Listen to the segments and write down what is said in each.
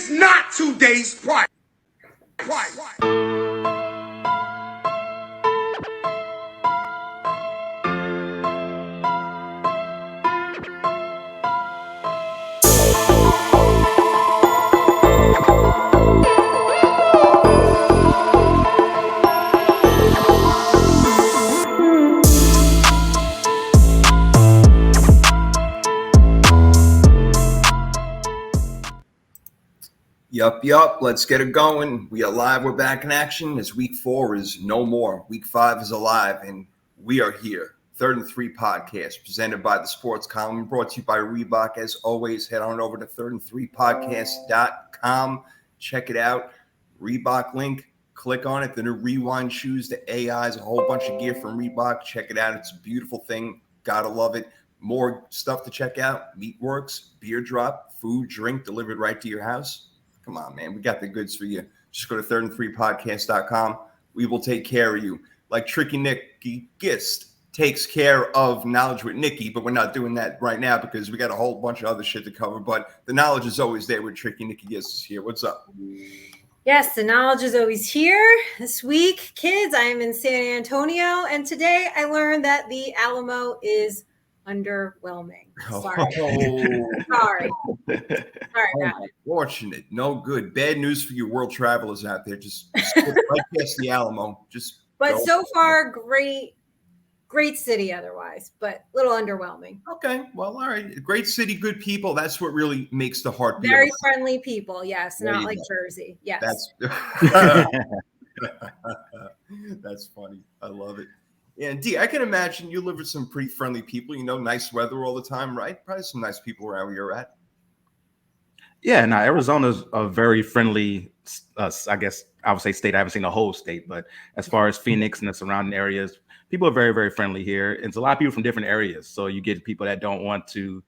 is not today's price. Yup. Let's get it going. We are live. We're back in action as week 4 is no more. Week 5 is alive, and we are here. 3rd and 3 podcast presented by the Sports Column, brought to you by Reebok. As always, head on over to 3rd3podcast.com. Check it out. Reebok link. Click on it. The new Rewind shoes, the AIs, a whole bunch of gear from Reebok. Check it out. It's a beautiful thing. Gotta love it. More stuff to check out. Meatworks, Beer Drop, food, drink delivered right to your house. Come on, man. We got the goods for you. Just go to 3rd3podcast.com. We will take care of you. Like Tricky Nicky Gist takes care of Knowledge with Nikki, but we're not doing that right now because we got a whole bunch of other shit to cover. But the knowledge is always there with Tricky Nicky Gist is here. What's up? Yes, the knowledge is always here. This week, kids, I am in San Antonio, and today I learned that the Alamo is underwhelming. Sorry. Sorry about it. Unfortunate. No good. Bad news for you world travelers out there. Just right past the Alamo. But so far, great city otherwise, but a little underwhelming. Okay. Well, all right. Great city, good people. That's what really makes the heart beat. Very friendly people. Yes. Not like Jersey. Yes. That's funny. I love it. Yeah, D, I can imagine you live with some pretty friendly people, nice weather all the time, right? Probably some nice people around where you're at. Yeah, no, Arizona's a very friendly, I guess I would say state. I haven't seen the whole state, but as far as Phoenix and the surrounding areas, people are very, very friendly here. And it's a lot of people from different areas. So you get people that don't want to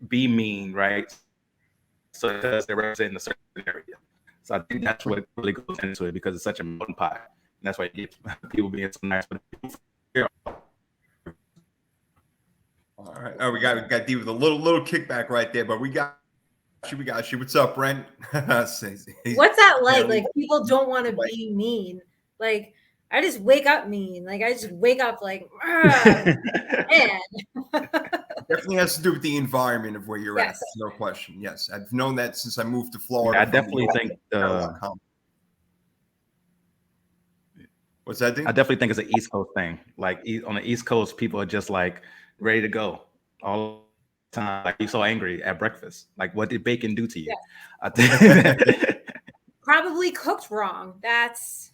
be mean, right? So because they're representing a certain area. So I think that's what really goes into it because it's such a melting pot. And that's why you get people being so nice. All right. Oh, we got D with a little kickback right there, but we got you. What's up, Brent? What's that like? Like people don't want to be mean. Like I just wake up mean. Like I just wake up like, man. Definitely has to do with the environment of where you're at. No question. Yes, I've known that since I moved to Florida. Yeah, I definitely think. What's that, dude? I definitely think it's an East Coast thing. Like on the East Coast, people are just like ready to go all the time. Like you're so angry at breakfast. Like what did bacon do to you? Yeah. Probably cooked wrong. That's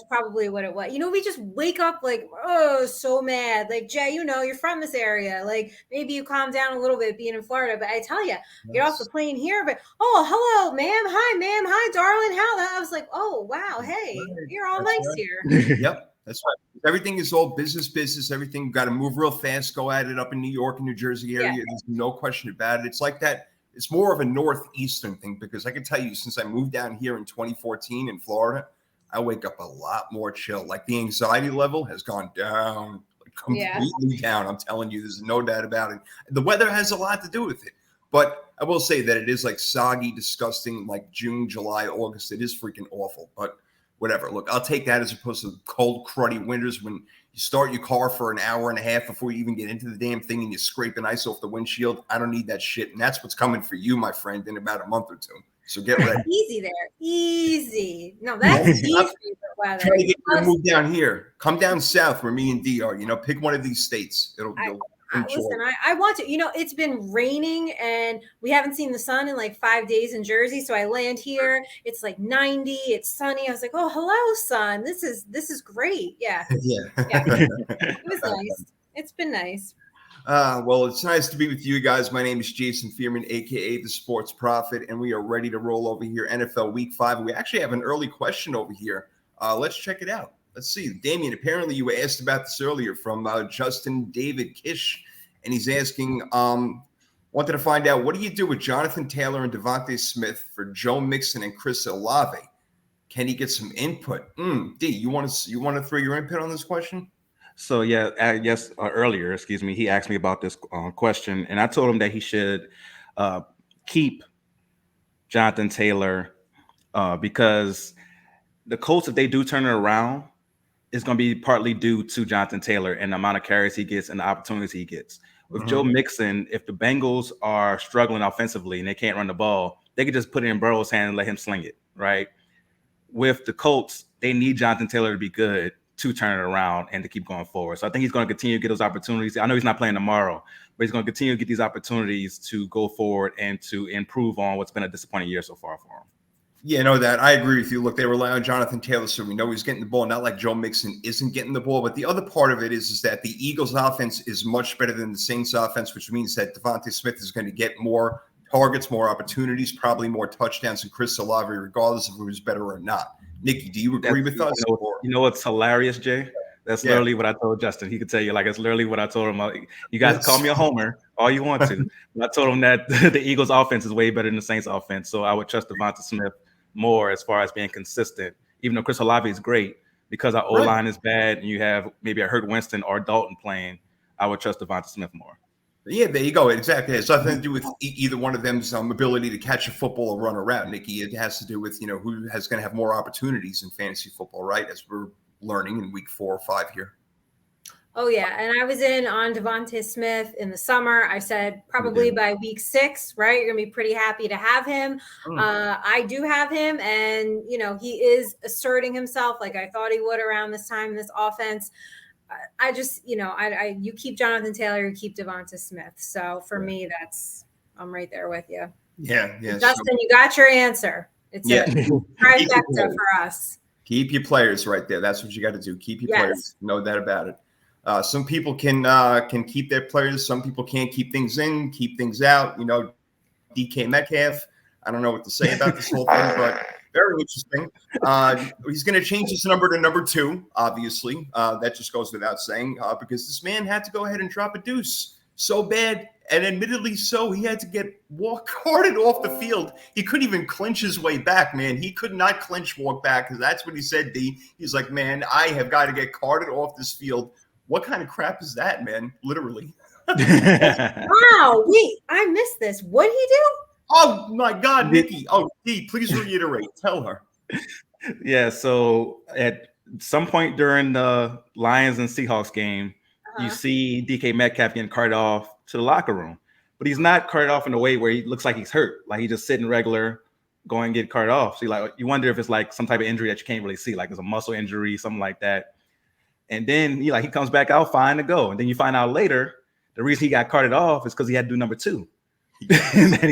probably what it was. We just wake up like, oh, so mad. Like, Jay, you're from this area. Like, maybe you calm down a little bit being in Florida. But I tell you, get off the plane here. But, oh, hello, ma'am. Hi, ma'am. Hi, darling. How? I was like, oh, wow. Hey, you're all nice here. Yep. That's right. Everything is all business. Everything got to move real fast. Go at it up in New York and New Jersey area. Yeah. There's no question about it. It's like that. It's more of a northeastern thing because I can tell you since I moved down here in 2014 in Florida, I wake up a lot more chill. Like the anxiety level has gone down, like completely down. I'm telling you, there's no doubt about it. The weather has a lot to do with it. But I will say that it is like soggy, disgusting, like June, July, August. It is freaking awful. But whatever. Look, I'll take that as opposed to cold, cruddy winters when you start your car for an hour and a half before you even get into the damn thing and you're scraping ice off the windshield. I don't need that shit. And that's what's coming for you, my friend, in about a month or two. So get ready. Easy there. Easy. No, that's easy for weather. Try to get you to move down here. Come down south where me and D are. Pick one of these states. Listen, I want to. It's been raining and we haven't seen the sun in like 5 days in Jersey. So I land here. It's like 90. It's sunny. I was like, oh, hello, sun. This is great. Yeah. Yeah. It was nice. It's been nice. Well, it's nice to be with you guys. My name is Jason Fearman, a.k.a. The Sports Prophet, and we are ready to roll over here. NFL Week 5. We actually have an early question over here. Let's check it out. Let's see. Damien, apparently you were asked about this earlier from Justin David Kish, and he's asking, wanted to find out, what do you do with Jonathan Taylor and Devontae Smith for Joe Mixon and Chris Olave? Can he get some input? D, you want to throw your input on this question? So yeah, earlier, he asked me about this question, and I told him that he should keep Jonathan Taylor, because the Colts, if they do turn it around, it's going to be partly due to Jonathan Taylor and the amount of carries he gets and the opportunities he gets. With Joe Mixon, if the Bengals are struggling offensively and they can't run the ball, they could just put it in Burrow's hand and let him sling it, right? With the Colts, they need Jonathan Taylor to be good to turn it around and to keep going forward. So I think he's going to continue to get those opportunities. I know he's not playing tomorrow, but he's going to continue to get these opportunities to go forward and to improve on what's been a disappointing year so far for him. Yeah, no, that I agree with you. Look, they rely on Jonathan Taylor, so we know he's getting the ball. Not like Joe Mixon isn't getting the ball. But the other part of it is that the Eagles' offense is much better than the Saints' offense, which means that Devontae Smith is going to get more targets, more opportunities, probably more touchdowns than Chris Olave, regardless of who's better or not. Nikki, do you agree with us? You know what's hilarious, Jay? That's literally what I told Justin. He could tell you, like, it's literally what I told him. You guys call me a homer all you want to. But I told him that the Eagles' offense is way better than the Saints' offense, so I would trust Devontae Smith more as far as being consistent, even though Chris Olave is great. Because our O-line is bad and you have maybe a Hurt Winston or Dalton playing, I would trust Devontae Smith more. Yeah, there you go. Exactly. It's nothing to do with either one of them's ability to catch a football or run around, Nikki. It has to do with, who has going to have more opportunities in fantasy football, right? As we're learning in week 4 or 5 here. Oh, yeah. And I was in on Devontae Smith in the summer. I said probably by week 6, right? You're going to be pretty happy to have him. I do have him. And, he is asserting himself like I thought he would around this time in this offense. I just, you keep Jonathan Taylor, you keep Devontae Smith. So for me, I'm right there with you. Yeah. Justin, you got your answer. It's a trifecta for us. Keep your players right there. That's what you got to do. Keep your players. No doubt about it. Some people can keep their players. Some people can't keep things in, keep things out. DK Metcalf. I don't know what to say about this whole thing, but very interesting. He's going to change his number to number 2, obviously. That just goes without saying, because this man had to go ahead and drop a deuce so bad. And admittedly so, he had to get carted off the field. He couldn't even clinch his way back, man. He could not walk back, because that's what he said, D. He's like, man, I have got to get carted off this field. What kind of crap is that, man? Literally. Wow. Wait, I missed this. What did he do? Oh, my God, Nikki. Oh, D, please reiterate. Tell her. Yeah, so at some point during the Lions and Seahawks game, you see DK Metcalf getting carted off to the locker room. But he's not carted off in a way where he looks like he's hurt. Like he's just sitting regular, going and get carted off. So you wonder if it's like some type of injury that you can't really see, like it's a muscle injury, something like that. And then he comes back out fine to go. And then you find out later the reason he got carted off is because he had to do number 2. And then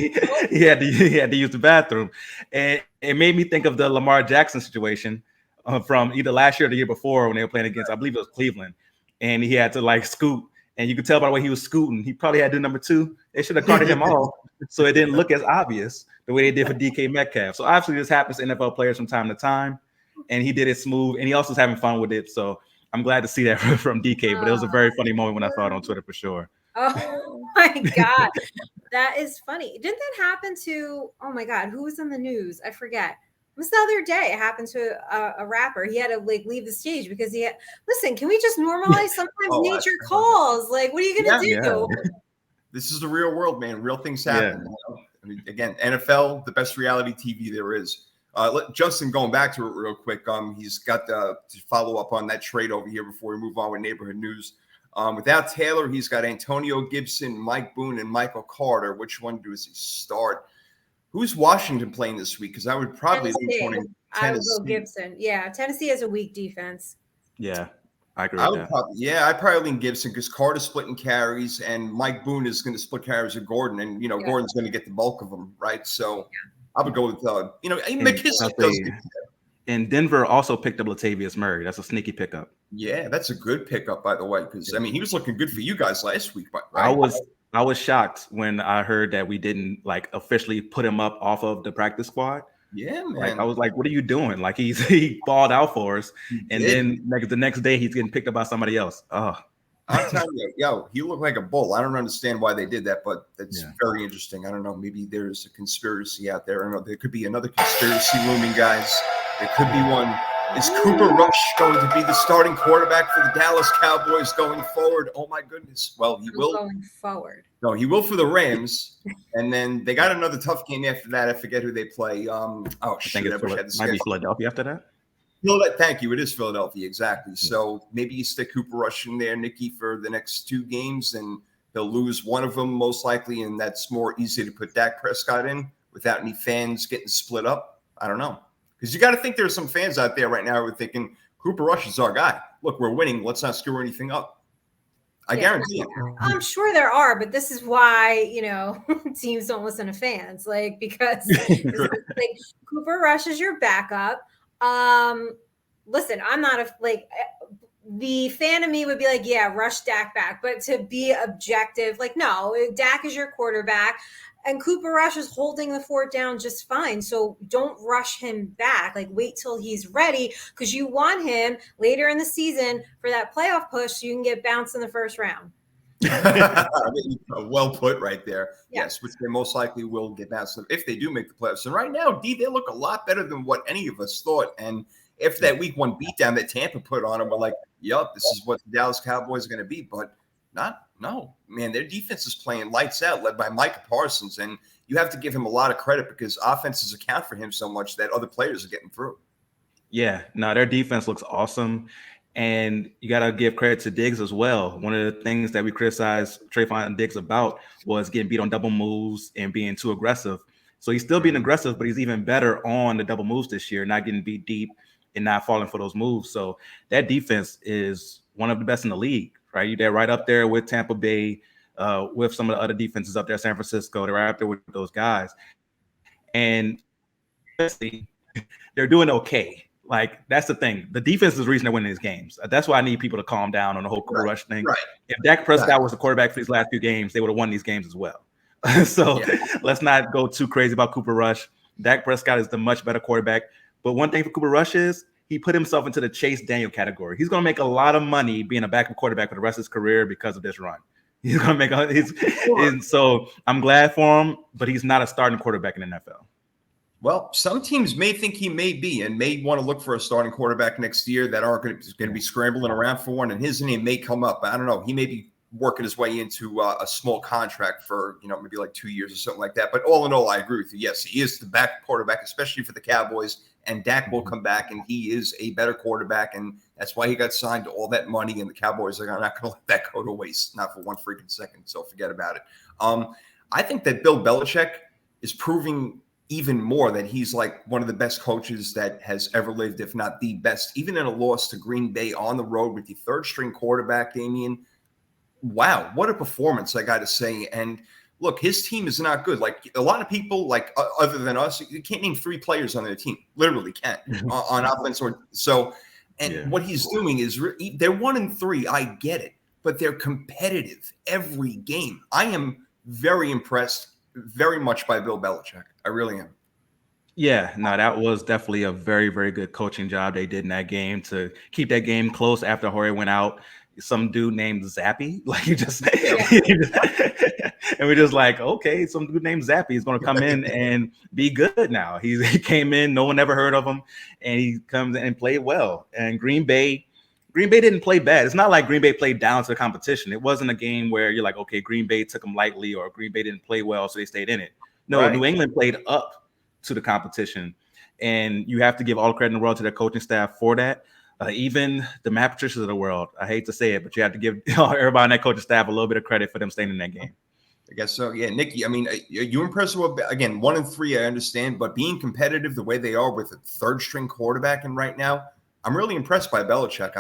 he had to use the bathroom. And it made me think of the Lamar Jackson situation from either last year or the year before when they were playing against, I believe it was Cleveland. And he had to scoot. And you could tell by the way he was scooting, he probably had to do number 2. They should have carted him off so it didn't look as obvious the way they did for DK Metcalf. So obviously this happens to NFL players from time to time. And he did it smooth. And he also was having fun with it. So I'm glad to see that from DK, but it was a very funny moment when I saw it on Twitter for sure. Oh my God. That is funny. Didn't that happen to, oh my God, who was in the news? I forget. It was the other day. It happened to a rapper. He had to leave the stage because listen, can we just normalize sometimes nature calls? What are you going to do? Yeah. This is the real world, man. Real things happen. I mean, again, NFL, the best reality TV there is. Justin, going back to it real quick, he's got to follow up on that trade over here before we move on with neighborhood news. Without Taylor, he's got Antonio Gibson, Mike Boone, and Michael Carter. Which one does he start? Who's Washington playing this week? Because I would probably lean toward Tennessee. I would go Gibson. Yeah, Tennessee has a weak defense. Yeah, I agree with that. I'd probably lean Gibson because Carter's splitting carries and Mike Boone is going to split carries with Gordon. And, Gordon's going to get the bulk of them, right? So I would go with, McKissick does get And Denver also picked up Latavius Murray. That's a sneaky pickup. Yeah, that's a good pickup, by the way, because, he was looking good for you guys last week. Right? I was shocked when I heard that we didn't officially put him up off of the practice squad. Yeah, man. I was like, what are you doing? He balled out for us. And then the next day he's getting picked up by somebody else. Oh, I'm telling you, he looked like a bull. I don't understand why they did that, but that's very interesting. I don't know. Maybe there's a conspiracy out there. I don't know. There could be another conspiracy looming, guys. There could be one. Is Cooper Rush going to be the starting quarterback for the Dallas Cowboys going forward? Oh my goodness. Well, he will. Going forward. No, he will for the Rams. And then they got another tough game after that. I forget who they play. I think it might be Philadelphia after that. Thank you. It is Philadelphia, exactly. So maybe you stick Cooper Rush in there, Nikki, for the next 2 games, and they'll lose one of them most likely, and that's more easy to put Dak Prescott in without any fans getting split up. I don't know. Because you got to think there's some fans out there right now who are thinking, Cooper Rush is our guy. Look, we're winning. Let's not screw anything up. I guarantee it. I'm sure there are, but this is why, teams don't listen to fans, because Cooper Rush is your backup. Listen, I'm not the fan of me would be like, yeah, rush Dak back. But to be objective, no, Dak is your quarterback. And Cooper Rush is holding the fort down just fine. So don't rush him back. Wait till he's ready, because you want him later in the season for that playoff push so you can get bounced in the first round. Well put right there. Yeah. Yes, which they most likely will get bounced if they do make the playoffs. And right now, D, they look a lot better than what any of us thought. And after that week 1 beatdown that Tampa put on them, we're like, yup, this is what the Dallas Cowboys are going to be. But no, man, their defense is playing lights out, led by Micah Parsons. And you have to give him a lot of credit because offenses account for him so much that other players are getting through. Yeah, no, their defense looks awesome. And you got to give credit to Diggs as well. One of the things that we criticized Trayvon Diggs about was getting beat on double moves and being too aggressive. So he's still being aggressive, but he's even better on the double moves this year, not getting beat deep and not falling for those moves. So that defense is one of the best in the league, right? They're right up there with Tampa Bay, with some of the other defenses up there, San Francisco. They're right up there with those guys. And they're doing okay. That's the thing. The defense is the reason they're winning these games. That's why I need people to calm down on the whole Cooper Rush thing. Right. If Dak Prescott was the quarterback for these last few games, they would have won these games as well. So let's not go too crazy about Cooper Rush. Dak Prescott is the much better quarterback. But one thing for Cooper Rush is he put himself into the Chase Daniel category. He's going to make a lot of money being a backup quarterback for the rest of his career because of this run. He's going to make and so I'm glad for him, but he's not a starting quarterback in the NFL. Well, some teams may think he may be and may want to look for a starting quarterback next year that aren't going to be scrambling around for one, and his name may come up. I don't know. He may be working his way into a small contract for, maybe 2 years or something like that. But all in all, I agree with you. Yes, he is the back quarterback, especially for the Cowboys, and Dak will come back, and he is a better quarterback, and that's why he got signed to all that money, and the Cowboys are not going to let that go to waste, not for one freaking second, so forget about it. I think that Bill Belichick is proving even more that he's one of the best coaches that has ever lived, if not the best, even in a loss to Green Bay on the road with the third-string quarterback, Damian. Wow, what a performance, I got to say. And look, his team is not good. A lot of people, other than us, you can't name 3 players on their team. Literally can't on offense. What he's doing is they're 1-3. I get it, but they're competitive every game. I am very impressed, very much by Bill Belichick. I really am. Yeah, no, that was definitely a very, very good coaching job they did in that game to keep that game close after Jorge went out. Some dude named Zappy, and we're just okay, some dude named Zappy is going to come in and be good now. He came in, no one ever heard of him, and he comes in and played well. And Green Bay didn't play bad. It's not like Green Bay played down to the competition. It wasn't a game where you're okay, Green Bay took them lightly or Green Bay didn't play well, so they stayed in it. No, right. New England played up to the competition, and you have to give all the credit in the world to their coaching staff for that. Even the Matt Patricias of the world, I hate to say it, but you have to give everybody on that coaching staff a little bit of credit for them staying in that game. I guess so. Yeah, Nikki, you impressed with, again, 1-3, I understand, but being competitive the way they are with a third-string quarterback and right now, I'm really impressed by Belichick.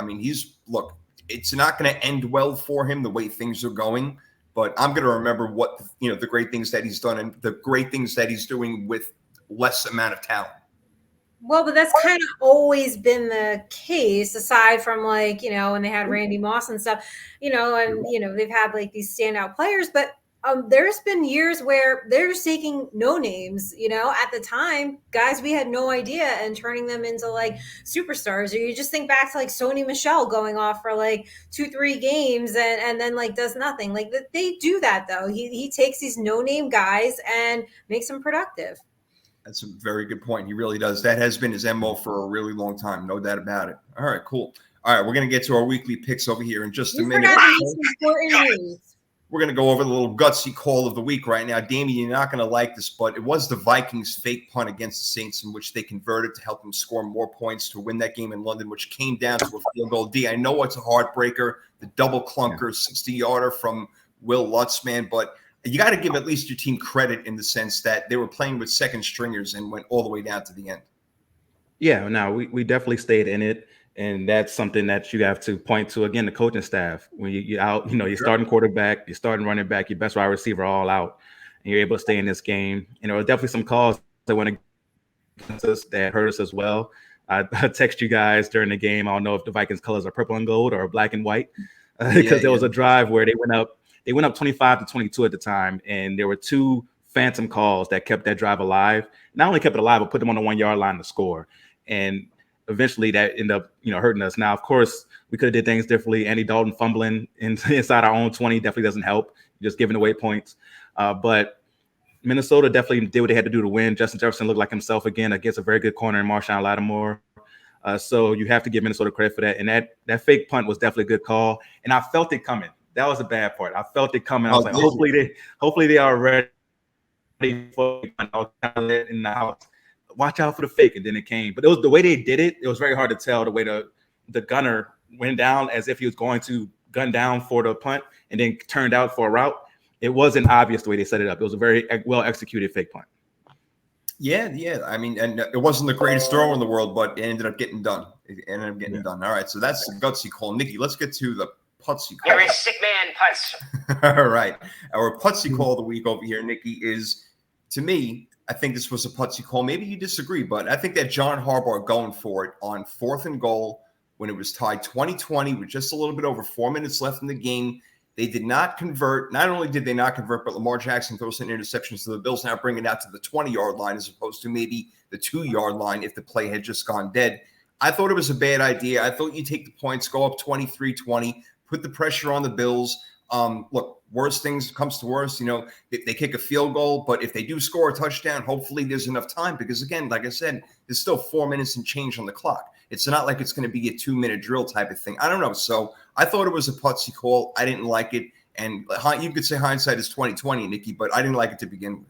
It's not going to end well for him the way things are going, but I'm going to remember what, the great things that he's done and the great things that he's doing with less amount of talent. Well, but that's kind of always been the case, aside from when they had Randy Moss and stuff, and, they've had these standout players, but there's been years where they're just taking no names, at the time, guys we had no idea, and turning them into superstars. Or you just think back to Sony Michel going off for 2-3 games and then does nothing. They do that though. He takes these no name guys and makes them productive. That's a very good point. He really does. That has been his MO for a really long time. No doubt about it. All right, cool. All right, we're going to get to our weekly picks over here in just a minute. We're going to go over the little gutsy call of the week right now. Damien, you're not going to like this, but it was the Vikings' fake punt against the Saints in which they converted to help them score more points to win that game in London, which came down to a field goal. D, I know it's a heartbreaker, the double clunker, 60-yarder from Will Lutz, man, but you got to give at least your team credit in the sense that they were playing with second stringers and went all the way down to the end. Yeah, no, we definitely stayed in it. And that's something that you have to point to, again, the coaching staff. When you're out, you're starting quarterback, you're starting running back, your best wide receiver all out, and you're able to stay in this game. There were definitely some calls that went against us that hurt us as well. I text you guys during the game. I don't know if the Vikings colors are purple and gold or black and white, because there was a drive where they went up 25-22 at the time, and there were two phantom calls that kept that drive alive. Not only kept it alive, but put them on the 1 yard line to score. And eventually that ended up, hurting us. Now, of course, we could have did things differently. Andy Dalton fumbling inside our own 20 definitely doesn't help. Just giving away points. But Minnesota definitely did what they had to do to win. Justin Jefferson looked like himself again against a very good corner in Marshawn Lattimore. So you have to give Minnesota credit for that. And that fake punt was definitely a good call. And I felt it coming. That was the bad part. I felt it coming. I was like, hopefully they are ready for it in the house. Watch out for the fake, and then it came. But it was the way they did it. It was very hard to tell the way the gunner went down as if he was going to gun down for the punt and then turned out for a route. It wasn't obvious the way they set it up. It was a very well executed fake punt. Yeah. I mean, and it wasn't the greatest throw in the world, but it ended up getting done. Done. All right, so that's the gutsy call. Nikki, let's get to the putsy call. You're a sick man, Putz. All right, our putsy call of the week over here, Nikki, is, to me, I think this was a putsy call. Maybe you disagree, but I think that John Harbaugh going for it on 4th and goal when it was tied 20-20 with just a little bit over 4 minutes left in the game. They did not convert. Not only did they not convert, but Lamar Jackson throws an interception. So the Bills now bring it out to the 20-yard line as opposed to maybe the 2-yard line if the play had just gone dead. I thought it was a bad idea. I thought you take the points, go up 23-20, put the pressure on the Bills. Look, worst things comes to worst, they kick a field goal, but if they do score a touchdown, hopefully there's enough time because, again, like I said, there's still 4 minutes and change on the clock. It's not like it's going to be a 2-minute drill type of thing. I don't know. So I thought it was a putsy call. I didn't like it. And you could say hindsight is 20/20, Nikki, but I didn't like it to begin with.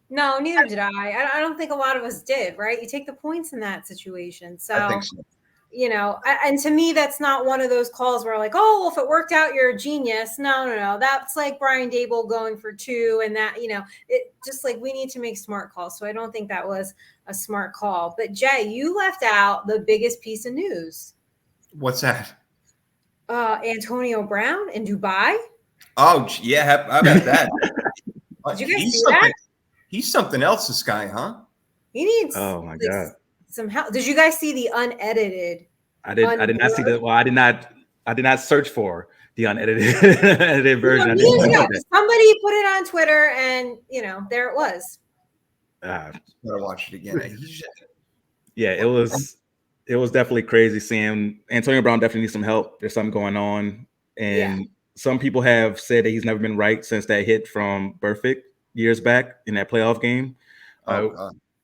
No, neither did I. I don't think a lot of us did, right? You take the points in that situation. So I think so. And to me, that's not one of those calls where like, oh, well, if it worked out, you're a genius. No. That's like Brian Daboll going for 2 and that, it just like we need to make smart calls. So I don't think that was a smart call. But Jay, you left out the biggest piece of news. What's that? Antonio Brown in Dubai. Oh, yeah. How about that? Did you guys see that? He's something else, this guy, huh? He needs. Oh, my God. Some help. Did you guys see the unedited? I did not see the. Well, I did not search for the unedited version. Somebody put it on Twitter, and there it was. Gotta watch it again. Yeah, it was definitely crazy seeing Antonio Brown. Definitely needs some help. There's something going on, and some people have said that he's never been right since that hit from Burfict years back in that playoff game.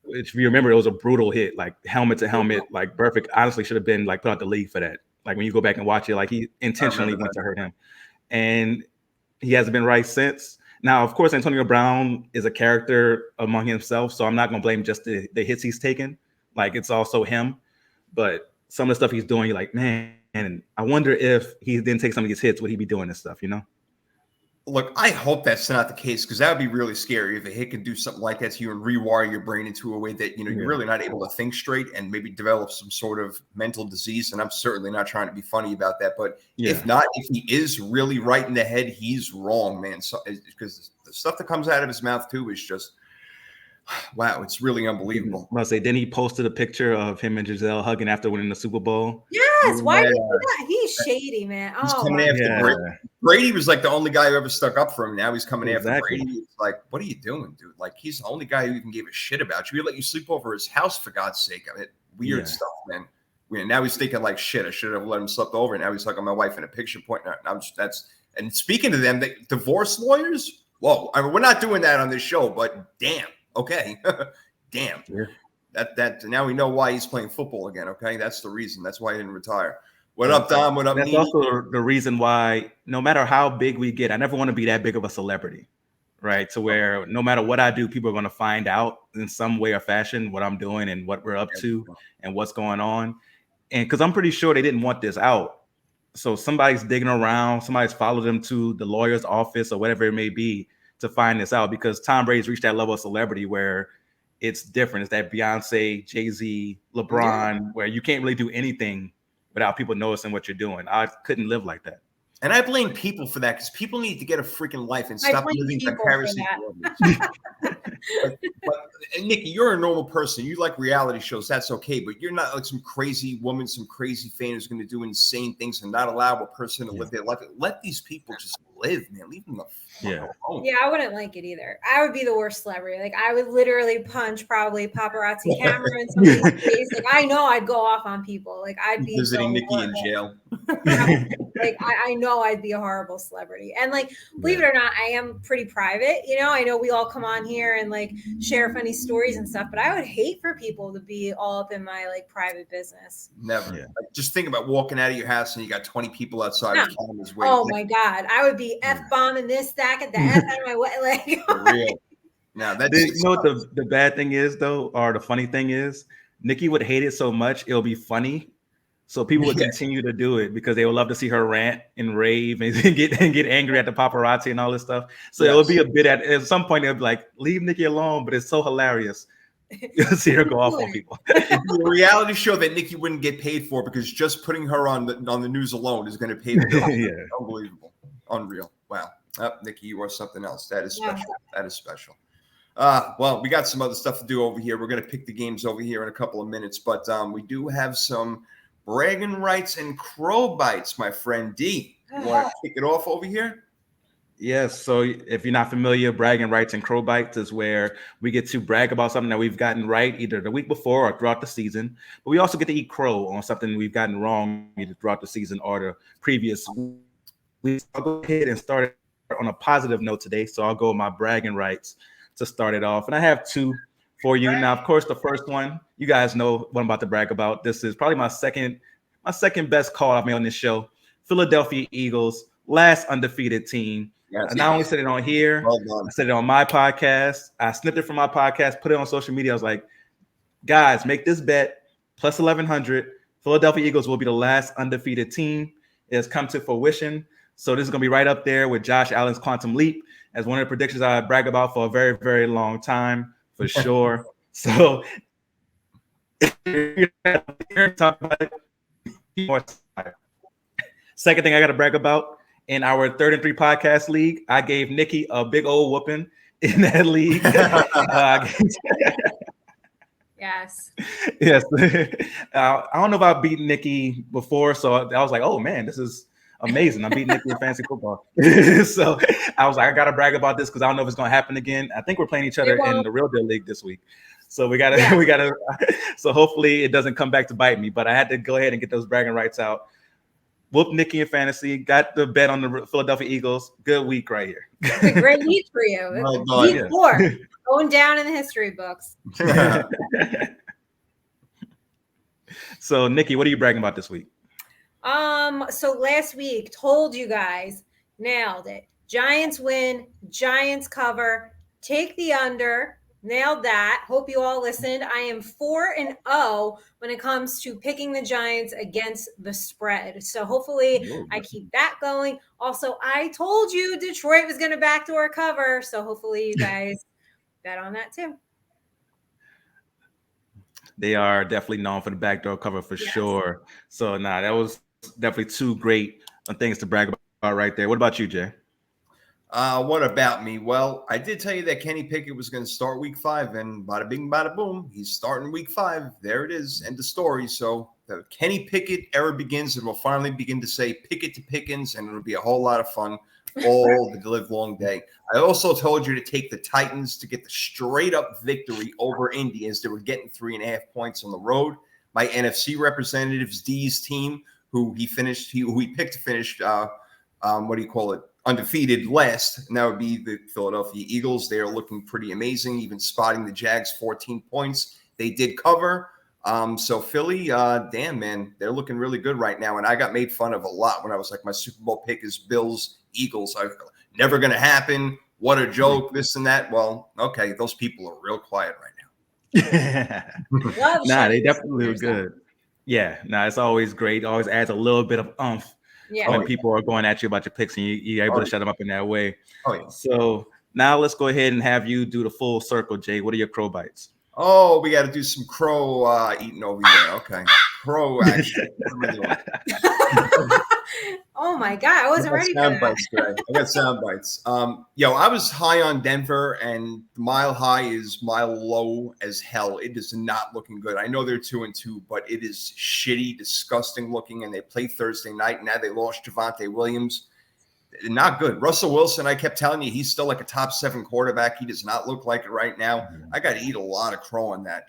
If you remember, it was a brutal hit, like helmet to helmet. Like Burfict honestly should have been like put out the league for that. Like when you go back and watch it, like he intentionally went to hurt him, and he hasn't been right since. Now, of course, Antonio Brown is a character among himself, so I'm not gonna blame just the hits he's taken. Like it's also him, but some of the stuff he's doing, you're like, man, and I wonder if he didn't take some of these hits, would he be doing this stuff? Look, I hope that's not the case because that would be really scary if a hit can do something like that to you and rewire your brain into a way that, you're really not able to think straight and maybe develop some sort of mental disease. And I'm certainly not trying to be funny about that. But if not, if he is really right in the head, he's wrong, man. So, because the stuff that comes out of his mouth, too, is just, wow, it's really unbelievable. I must say, then he posted a picture of him and Giselle hugging after winning the Super Bowl. Yes, why did he do that? He's shady, man. He's coming after Brady. Brady was like the only guy who ever stuck up for him. Now he's coming after Brady. It's like, what are you doing, dude? Like, he's the only guy who even gave a shit about you. He let you sleep over his house, for God's sake. I mean, weird stuff, man. Now he's thinking like, shit, I should have let him sleep over. Now he's hugging my wife in a picture point. And speaking to them, divorce lawyers? Whoa. I mean, we're not doing that on this show, but damn. Okay. damn. Yeah. That now we know why he's playing football again. Okay, that's the reason. That's why he didn't retire. What up, Dom? What up, That's Nene? also the reason why no matter how big we get, I never want to be that big of a celebrity, right? To where no matter what I do, people are going to find out in some way or fashion what I'm doing and what we're up to and what's going on. And because I'm pretty sure they didn't want this out. So somebody's digging around, somebody's followed them to the lawyer's office or whatever it may be to find this out, because Tom Brady's reached that level of celebrity where it's different. It's that Beyonce, Jay-Z, LeBron, where you can't really do anything without people noticing what you're doing. I couldn't live like that. And I blame people for that, because people need to get a freaking life and I stop blame living people vicariously. But Nikki, you're a normal person. You like reality shows. That's okay. But you're not like some crazy woman, some crazy fan who's going to do insane things and not allow a person to live their life. Let these people just live, man. Leave them the fuck alone. Yeah, I wouldn't like it either. I would be the worst celebrity. Like, I would literally punch probably paparazzi camera in somebody's face. Like, I know I'd go off on people. Like, I'd be visiting so Nikki in jail. Like, I know I'd be a horrible celebrity. And like, believe it or not, I am pretty private. You know, I know we all come on here and like share funny stories and stuff, but I would hate for people to be all up in my like private business. Never. Like, just think about walking out of your house and you got 20 people outside with cameras waiting. Oh my God. I would be F-bombing this, that, get the F out of my way. Like, for real. Now that's you know what the bad thing is though, or the funny thing is, Nikki would hate it so much it'll be funny. So people would continue to do it because they would love to see her rant and rave and get angry at the paparazzi and all this stuff. So it would be a bit at some point they'll be like, leave Nikki alone, but it's so hilarious. You'll see her go off on people. It'd be a reality show that Nikki wouldn't get paid for, because just putting her on the news alone is going to pay the bill. Unbelievable. Unreal. Wow. Nikki, you are something else. That is special. That is special. Well, we got some other stuff to do over here. We're going to pick the games over here in a couple of minutes, but we do have some bragging rights and crow bites, my friend D. You want to kick it off over here? Yes. So if you're not familiar, bragging rights and crow bites is where we get to brag about something that we've gotten right either the week before or throughout the season. But we also get to eat crow on something we've gotten wrong either throughout the season or the previous week. I'll go ahead and start on a positive note today. So I'll go with my bragging rights to start it off. And I have two for you. Now, of course, the first one, you guys know what I'm about to brag about. This is probably my second best call I've made on this show. Philadelphia Eagles, last undefeated team. I not only said it on here, I said it on my podcast. I snipped it from my podcast, put it on social media. I was like, guys, make this bet plus 1,100. Philadelphia Eagles will be the last undefeated team. It has come to fruition. So this is going to be right up there with Josh Allen's Quantum Leap as one of the predictions I brag about for a very, very long time, for sure. So talk about it. Second thing I got to brag about, in our 3rd and 3 podcast league, I gave Nikki a big old whooping in that league. yes. Yes. I don't know if I've beaten Nikki before, so I was like, oh man, this is amazing. I'm beating Nikki in fantasy football. So I was like, I got to brag about this because I don't know if it's going to happen again. I think we're playing each other in the Real Deal League this week. So we gotta, so hopefully it doesn't come back to bite me, but I had to go ahead and get those bragging rights out. Whoop Nikki in fantasy, got the bet on the Philadelphia Eagles. Good week right here. It's a great week for you. Week 4, going down in the history books. So Nikki, what are you bragging about this week? So last week told you guys, nailed it. Giants win, Giants cover, take the under. Nailed that. Hope you all listened. I am 4-0 when it comes to picking the Giants against the spread. So hopefully I keep that going. Also, I told you Detroit was going to backdoor cover. So hopefully you guys bet on that too. They are definitely known for the backdoor cover for sure. So that was definitely 2 great things to brag about right there. What about you, Jay? What about me? Well, I did tell you that Kenny Pickett was going to start week 5, and bada bing, bada boom, he's starting week 5. There it is, end of story. So the Kenny Pickett era begins, and we'll finally begin to say Pickett to Pickens, and it'll be a whole lot of fun all the live long day. I also told you to take the Titans to get the straight up victory over Indy as they were getting 3.5 points on the road. My NFC representatives, D's team, who he picked to finish, undefeated last, and that would be the Philadelphia Eagles. They are looking pretty amazing, even spotting the Jags 14 points. They did cover. So Philly, damn, man, they're looking really good right now. And I got made fun of a lot when I was like, my Super Bowl pick is Bills, Eagles. Never going to happen. What a joke, this and that. Well, okay, those people are real quiet right now. Nah, they definitely look good. Yeah, it's always great. It always adds a little bit of oomph when people are going at you about your picks and you're able to shut them up in that way. Oh, yeah. So now let's go ahead and have you do the full circle, Jay. What are your crow bites? Oh, we got to do some crow eating over there. Okay. Crow action. Oh my God, I wasn't ready for sound that. bites today. I got sound bites. I was high on Denver, and mile high is mile low as hell. It is not looking good. I know they're 2-2, but it is shitty, disgusting looking, and they play Thursday night. Now they lost Javonte Williams. Not good. Russell Wilson, I kept telling you, he's still like a top 7 quarterback. He does not look like it right now. I got to eat a lot of crow on that.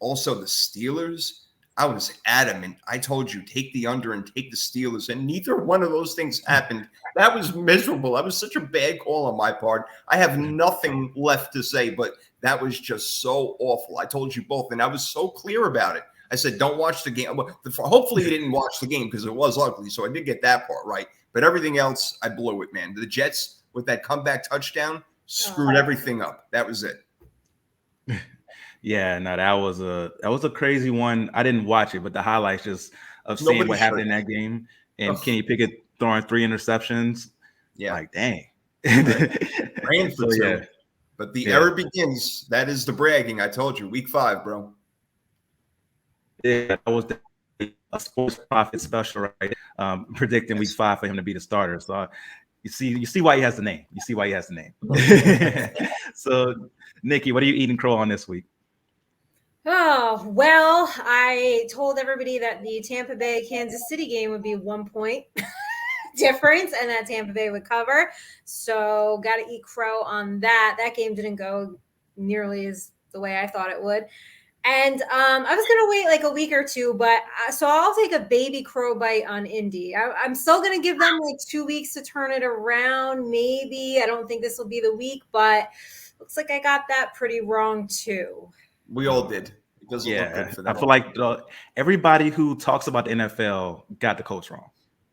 Also, the Steelers, I was adamant. I told you, take the under and take the Steelers, and neither one of those things happened. That was miserable. That was such a bad call on my part. I have nothing left to say, but that was just so awful. I told you both, and I was so clear about it. I said, don't watch the game. Hopefully you didn't watch the game because it was ugly, so I did get that part right. But everything else, I blew it, man. The Jets, with that comeback touchdown, screwed everything up. That was it. Yeah, no, that was a crazy one. I didn't watch it, but the highlights just of seeing what happened in that game and Kenny Pickett throwing 3 interceptions. Yeah, like dang. Ran for 2. Yeah. But the era begins. That is the bragging. I told you, week 5, bro. Yeah, that was a sports profit special, right? Predicting week 5 for him to be the starter. So you see why he has the name. You see why he has the name. So, Nikki, what are you eating crow on this week? Oh, well, I told everybody that the Tampa Bay Kansas City game would be 1 point difference and that Tampa Bay would cover. So got to eat crow on that. That game didn't go nearly as the way I thought it would. And I was going to wait like a week or two, but so I'll take a baby crow bite on Indy. I'm still going to give them like 2 weeks to turn it around. Maybe. I don't think this will be the week, but looks like I got that pretty wrong too. We all did. It doesn't look good for them. I feel like everybody who talks about the NFL got the coach wrong.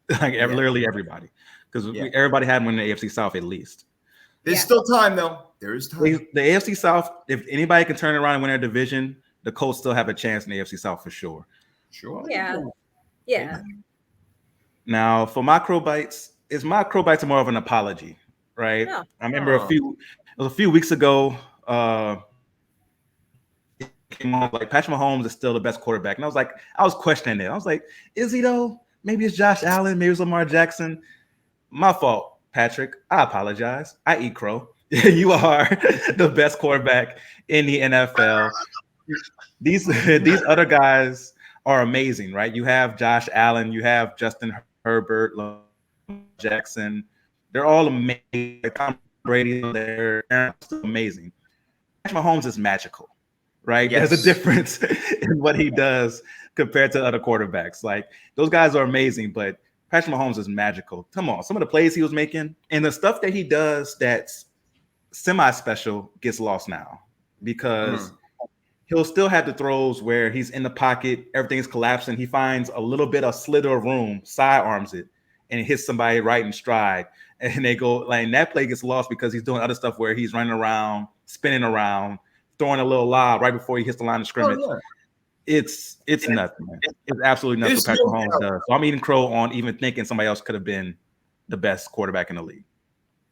Like literally everybody. Because everybody had one in the AFC South at least. There's still time, though. There is time. The AFC South, if anybody can turn it around and win their division, the Colts still have a chance in the AFC South for sure. Sure. Yeah. Now, for my crow bites, my crow bites are more of an apology, right? Oh. I remember a few weeks ago, came on like Patrick Mahomes is still the best quarterback, and I was questioning it. I was like, is he though? Maybe it's Josh Allen, maybe it's Lamar Jackson. My fault, Patrick. I apologize. I eat crow. You are the best quarterback in the NFL. These other guys are amazing, right? You have Josh Allen, you have Justin Herbert, Lamar Jackson. They're all amazing. Tom Brady, they're amazing. Patrick Mahomes is magical. Right? Yes. There's a difference in what he does compared to other quarterbacks. Like those guys are amazing, but Patrick Mahomes is magical. Come on, some of the plays he was making and the stuff that he does that's semi-special gets lost now because he'll still have the throws where he's in the pocket, everything's collapsing. He finds a little bit of slither of room, sidearms it, and it hits somebody right in stride. And they go like that play gets lost because he's doing other stuff where he's running around, spinning around, throwing a little lob right before he hits the line of scrimmage. It's nuts, man. It's absolutely nuts what Patrick Mahomes does. So I'm eating crow on even thinking somebody else could have been the best quarterback in the league.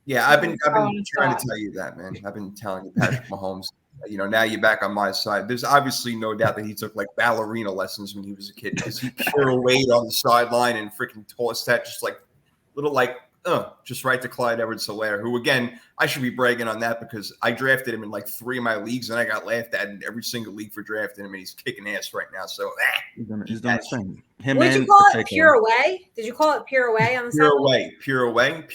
Yeah, I've been trying to tell you that, man. I've been telling you Patrick Mahomes. Now you're back on my side. There's obviously no doubt that he took like ballerina lessons when he was a kid because he pure weight on the sideline and freaking tossed that just like little like just right to Clyde Edwards-Helaire, who, again, I should be bragging on that because I drafted him in like 3 of my leagues, and I got laughed at in every single league for drafting him, and he's kicking ass right now. So, he's doing the same. Would you call it pure away? Did you call it pure away on the side? Pure away.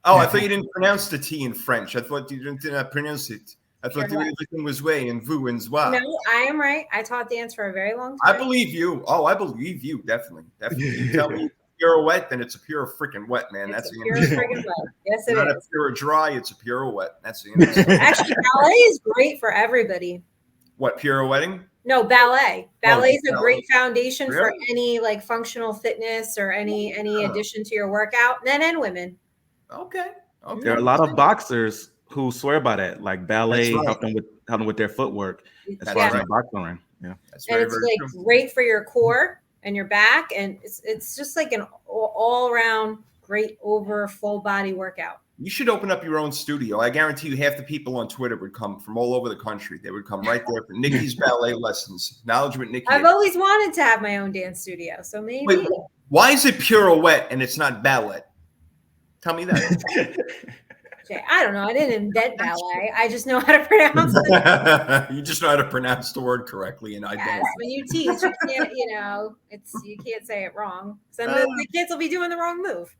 Oh, I thought you didn't pronounce the T in French. I thought you didn't pronounce it. I thought everything was way and vous and zwa. No, I am right. I taught dance for a very long time. I believe you. Oh, I believe you. Definitely. You tell me. pirouette, then it's a pure freaking wet, man. It's That's a the pure answer. friggin' wet. Yes, It's it not a is. pure dry, it's a pirouette. That's the answer. Actually, ballet is great for everybody. What, pirouetting? No, ballet. Ballet is a ballet. great foundation for Really? any like functional fitness or any Oh. addition to your workout, men and women. Okay. Okay. There are a lot of boxers who swear by that, like ballet That's right. help them with their footwork as That's far as right. in the boxing ring. Yeah. That's And very, it's very like true. great for your core and your back, and it's just like an all around great over full body workout. You should open up your own studio. I guarantee you half the people on Twitter would come from all over the country. They would come right there for Nikki's ballet lessons. Knowledge with Nikki. I've always wanted to have my own dance studio, so maybe. Wait, why is it pirouette and it's not ballet? Tell me that. Jay, I don't know. I didn't invent ballet. I just know how to pronounce it. You just know how to pronounce the word correctly, and I Yes, don't. when you teach, you can't, you can't say it wrong. So the kids will be doing the wrong move.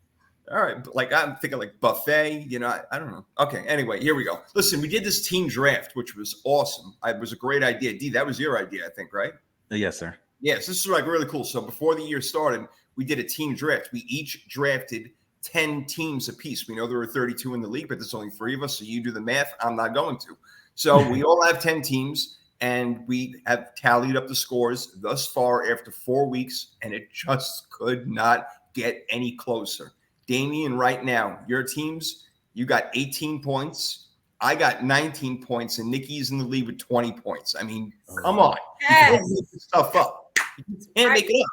All right, but like I'm thinking like buffet, I don't know. Okay, anyway, here we go. Listen, we did this team draft, which was awesome. It was a great idea. D, that was your idea, I think, right? Yes, sir. Yes, this is like really cool. So before the year started, we did a team draft. We each drafted 10 teams apiece. We know there were 32 in the league, but there's only 3 of us. So you do the math. I'm not going to. So we all have 10 teams, and we have tallied up the scores thus far after 4 weeks, and it just could not get any closer. Damian, right now, your teams, you got 18 points. I got 19 points, and Nikki's in the lead with 20 points. I mean, come on. You Yes. can't make this stuff up. You can't make it up.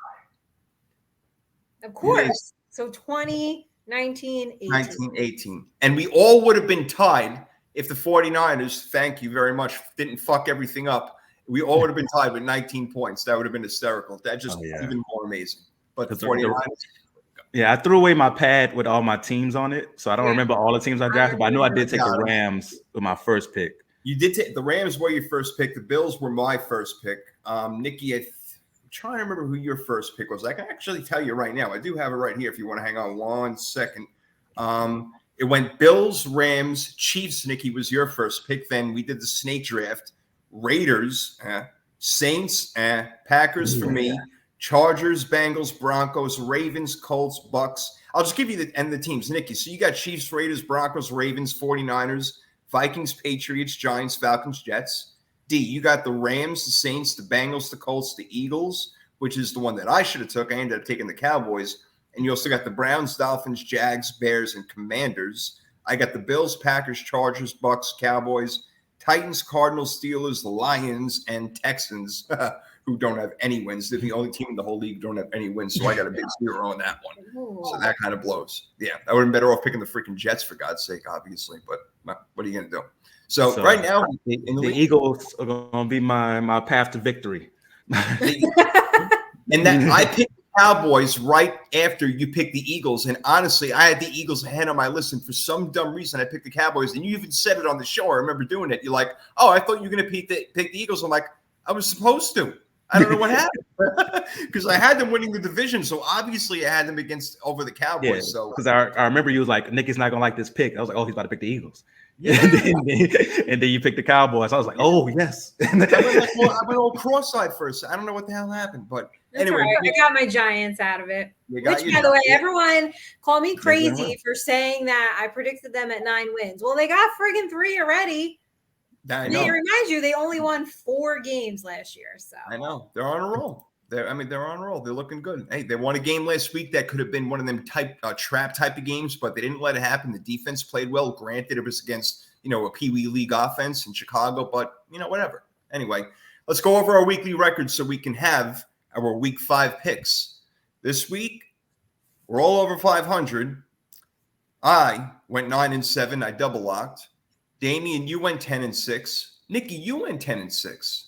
Of course. So 20, 19, 18. 19, 18. And we all would have been tied if the 49ers, thank you very much, didn't fuck everything up. We all would have been tied with 19 points. That would have been hysterical. That just even more amazing. But the 49ers. Yeah, I threw away my pad with all my teams on it. So I don't remember all the teams I drafted, but I know I did take the Rams with my first pick. You did take the Rams were your first pick. The Bills were my first pick. Nikki, I'm trying to remember who your first pick was. I can actually tell you right now. I do have it right here if you want to hang on 1 second. It went Bills, Rams, Chiefs. Nikki was your first pick. Then we did the snake draft. Raiders, Saints, Packers for me. Chargers, Bengals, Broncos, Ravens, Colts, Bucks. I'll just give you the teams, Nikki. So you got Chiefs, Raiders, Broncos, Ravens, 49ers, Vikings, Patriots, Giants, Falcons, Jets. D, you got the Rams, the Saints, the Bengals, the Colts, the Eagles, which is the one that I should have took. I ended up taking the Cowboys. And you also got the Browns, Dolphins, Jags, Bears, and Commanders. I got the Bills, Packers, Chargers, Bucks, Cowboys, Titans, Cardinals, Steelers, the Lions, and Texans, who don't have any wins. They're the only team in the whole league who don't have any wins. So I got a big 0 on that one. So that kind of blows. Yeah, I would have been better off picking the freaking Jets, for God's sake, obviously. But what are you going to do? So right now, the Eagles are going to be my path to victory. And that I picked the Cowboys right after you picked the Eagles. And honestly, I had the Eagles ahead on my list. And for some dumb reason, I picked the Cowboys. And you even said it on the show. I remember doing it. You're like, oh, I thought you were going to pick the Eagles. I'm like, I was supposed to. I don't know what happened because I had them winning the division. So obviously I had them over the Cowboys. Yeah, so because I remember you was like, Nicky's not going to like this pick. I was like, oh, he's about to pick the Eagles. Yeah. and then you picked the Cowboys. I was like, oh, yes. I went all cross-eyed first. I don't know what the hell happened. But anyway. Right. I got my Giants out of it. Which, by the way, everyone called me crazy for saying that I predicted them at 9 wins. Well, they got friggin' 3 already. I know. They remind you, they only won 4 games last year. So I know they're on a roll. They're on a roll. They're looking good. Hey, they won a game last week that could have been one of them trap type of games, but they didn't let it happen. The defense played well. Granted, it was against a Pee Wee League offense in Chicago, but whatever. Anyway, let's go over our weekly records so we can have our week 5 picks. This week, we're all over 500. I went 9-7. I double locked. Damian, you went 10-6. Nikki, you went 10-6.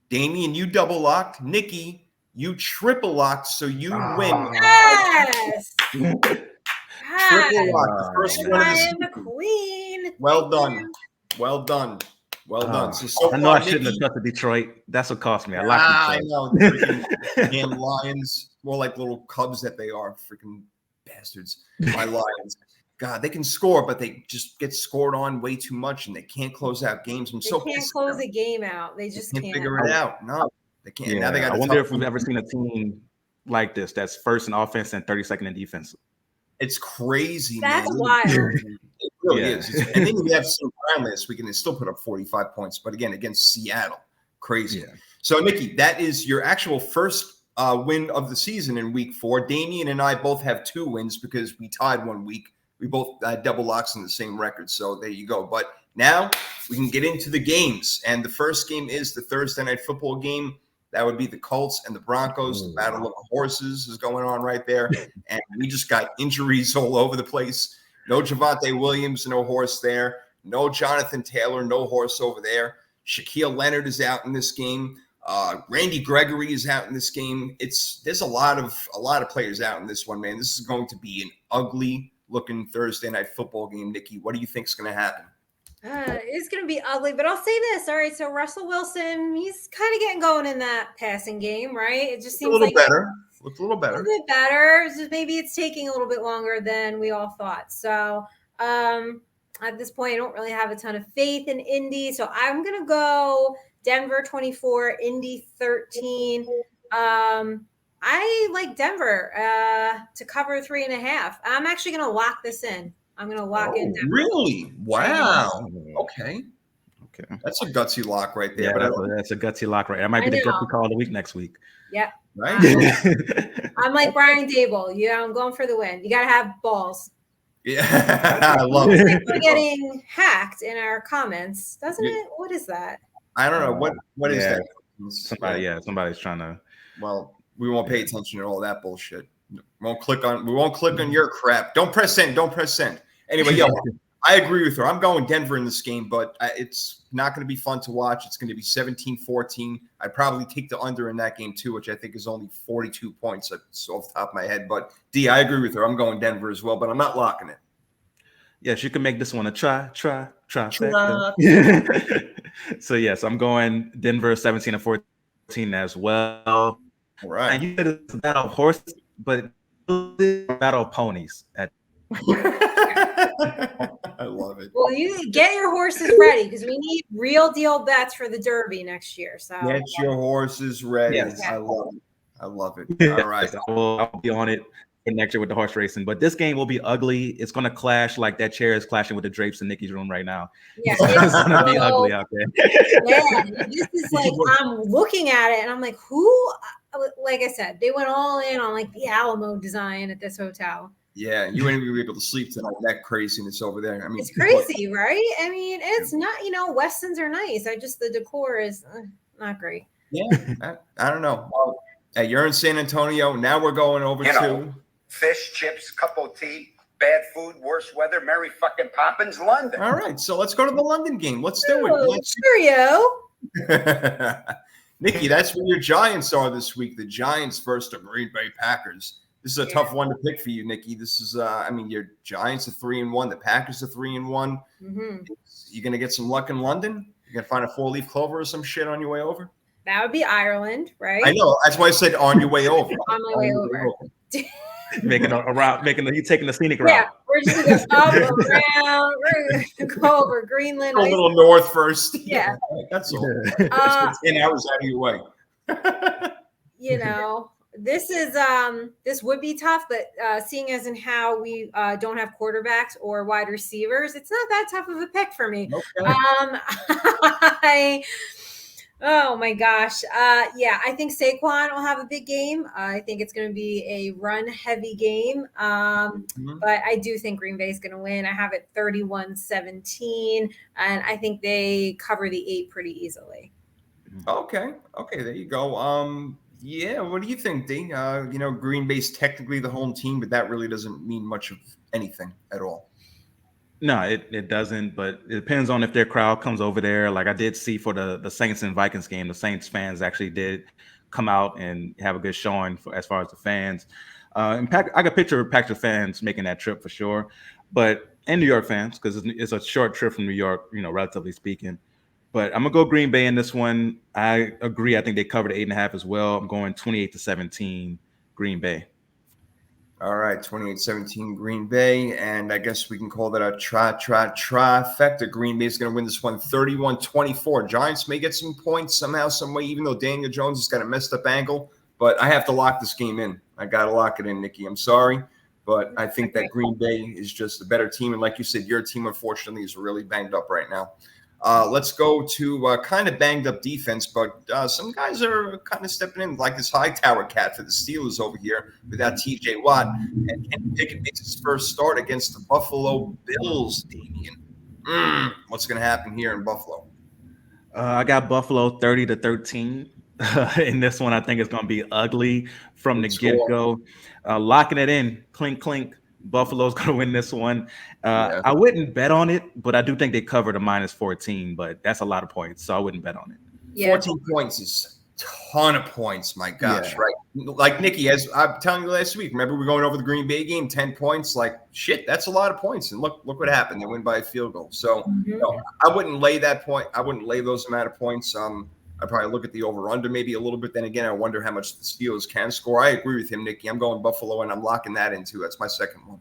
Damian, you double locked. Nikki, you triple locked, so you win. Yes. Triple lock. The first one I am the queen. Well done. Well done. Well done. So I know I shouldn't have touched Detroit. That's what cost me. I locked I know. Damn Lions. More like little cubs that they are. Freaking bastards. My Lions. God, they can score, but they just get scored on way too much, and they can't close out games. They can't close a game out. They just can't figure it out. No, they can't. Yeah, now they got. I wonder if we've ever seen a team like this. That's first in offense and 32nd in defense. It's crazy, That's man. wild. It really Yeah. is. And then you have St. Brown last week, and they still put up 45 points. But again, against Seattle, crazy. Yeah. So, Nikki, that is your actual first win of the season in week 4. Damian and I both have 2 wins because we tied 1 week. We both double locks in the same record. So there you go. But now we can get into the games. And the first game is the Thursday night football game. That would be the Colts and the Broncos. The battle of the horses is going on right there. And we just got injuries all over the place. No Javonte Williams, no horse there. No Jonathan Taylor, no horse over there. Shaquille Leonard is out in this game. Randy Gregory is out in this game. There's a lot of players out in this one, man. This is going to be an ugly looking Thursday night football game. Nikki, what do you think is going to happen? It's going to be ugly, but I'll say this. All right, so Russell Wilson, he's kind of getting going in that passing game, right? It just seems a little like better. Looks a little a better. little bit better. It's just maybe it's taking a little bit longer than we all thought. So at this point, I don't really have a ton of faith in Indy. So I'm going to go Denver 24, Indy 13. I like Denver to cover 3.5. I'm actually going to lock this in. I'm going to lock in Denver. Really? Wow. Okay. Okay. That's a gutsy lock right there. Yeah, But that's a gutsy lock, right? That might be the gutsy call of the week next week. Yeah. right? I'm like Brian Dable. Yeah, I'm going for the win. You got to have balls. Yeah, I love It's it. like we're getting hacked in our comments, doesn't it? What is that? I don't know what is Yeah. that. Somebody's trying to. Well, we won't pay attention to all that bullshit. We won't click on your crap. Don't press send. Don't press send. Anyway, yo, I agree with her. I'm going Denver in this game, but it's not going to be fun to watch. It's going to be 17-14. I'd probably take the under in that game too, which I think is only 42 points. That's off the top of my head. But D, I agree with her. I'm going Denver as well, but I'm not locking it. Yes, you can make this one a try. So yes, I'm going Denver 17-14 as well. All right. And you said it's a battle of horses, but it's a battle of ponies. I love it. Well, you get your horses ready because we need real deal bets for the Derby next year. So Get your horses ready. Yes. I love it. I love it. All right. I'll be on it for next year with the horse racing, but this game will be ugly. It's going to clash like that chair is clashing with the drapes in Nikki's room right now. yeah, It's going to be so ugly out there. bad. This is like I'm looking at it and I'm like, who? Like I said, they went all in on like the Alamo design at this hotel. Yeah, you ain't gonna be able to sleep tonight. That craziness over there. I mean, It's crazy, right? I mean, it's not. Westons are nice. The decor is not great. Yeah, I don't know. Well, hey, you're in San Antonio. Now we're going over to Fish, chips, cup of tea, bad food, worse weather, Mary fucking Poppins, London. All right, so let's go to the London game. Let's do Oh, it. Cheerio. Nikki, that's where your Giants are this week. The Giants versus the Green Bay Packers. This is a tough one to pick for you, Nikki. This is, your Giants are 3-1. The Packers are 3-1. Mm-hmm. You gonna get some luck in London? You gonna find a 4-leaf clover or some shit on your way over? That would be Ireland, right? I know. That's why I said on your way over. On my way over. You taking the scenic Yeah, route. we're just gonna go up around. We're gonna go over Greenland. A little north first. Yeah. That's all. Uh, 10 hours out of your way. This is this would be tough, but seeing as in how we don't have quarterbacks or wide receivers, it's not that tough of a pick for me. Okay. Oh my gosh. I think Saquon will have a big game. I think it's going to be a run heavy game. But I do think Green Bay is going to win. I have it 31-17, and I think they cover the 8 pretty easily. Okay, there you go. Yeah, what do you think, D? Green Bay's technically the home team, but that really doesn't mean much of anything at all. No, it doesn't, but it depends on if their crowd comes over there. Like I did see for the Saints and Vikings game, the Saints fans actually did come out and have a good showing as far as the fans. I got picture Packer fans making that trip for sure, and New York fans because it's a short trip from New York, relatively speaking. But I'm gonna go Green Bay in this one. I agree. I think they covered 8.5 as well. I'm going 28-17 Green Bay. All right, 28-17 Green Bay, and I guess we can call that a trifecta. Green Bay is going to win this one 31-24. Giants may get some points somehow, some way, even though Daniel Jones has got a messed up ankle. but I have to lock this game in. I got to lock it in, Nikki. I'm sorry, but I think that Green Bay is just a better team. And like you said, your team, unfortunately, is really banged up right now. Let's go to kind of banged up defense, but some guys are kind of stepping in, like this Hightower cat for the Steelers over here without TJ Watt. And Kenny Pickett makes his first start against the Buffalo Bills, Damian. What's going to happen here in Buffalo? I got Buffalo 30-13. In this one, I think it's going to be ugly from the get-go. Locking it in, clink, clink. Buffalo's going to win this one. I wouldn't bet on it, but I do think they covered a -14, but that's a lot of points, so I wouldn't bet on it. Yeah. 14 points is a ton of points, my gosh, right? Like, Nikki, as I'm telling you last week, remember we're going over the Green Bay game, 10 points, like, shit, that's a lot of points. And look what happened. They win by a field goal. So I wouldn't lay that point. I wouldn't lay those amount of points. I'd probably look at the over-under maybe a little bit. Then again, I wonder how much the Steelers can score. I agree with him, Nikki. I'm going Buffalo, and I'm locking that in too. That's my second one.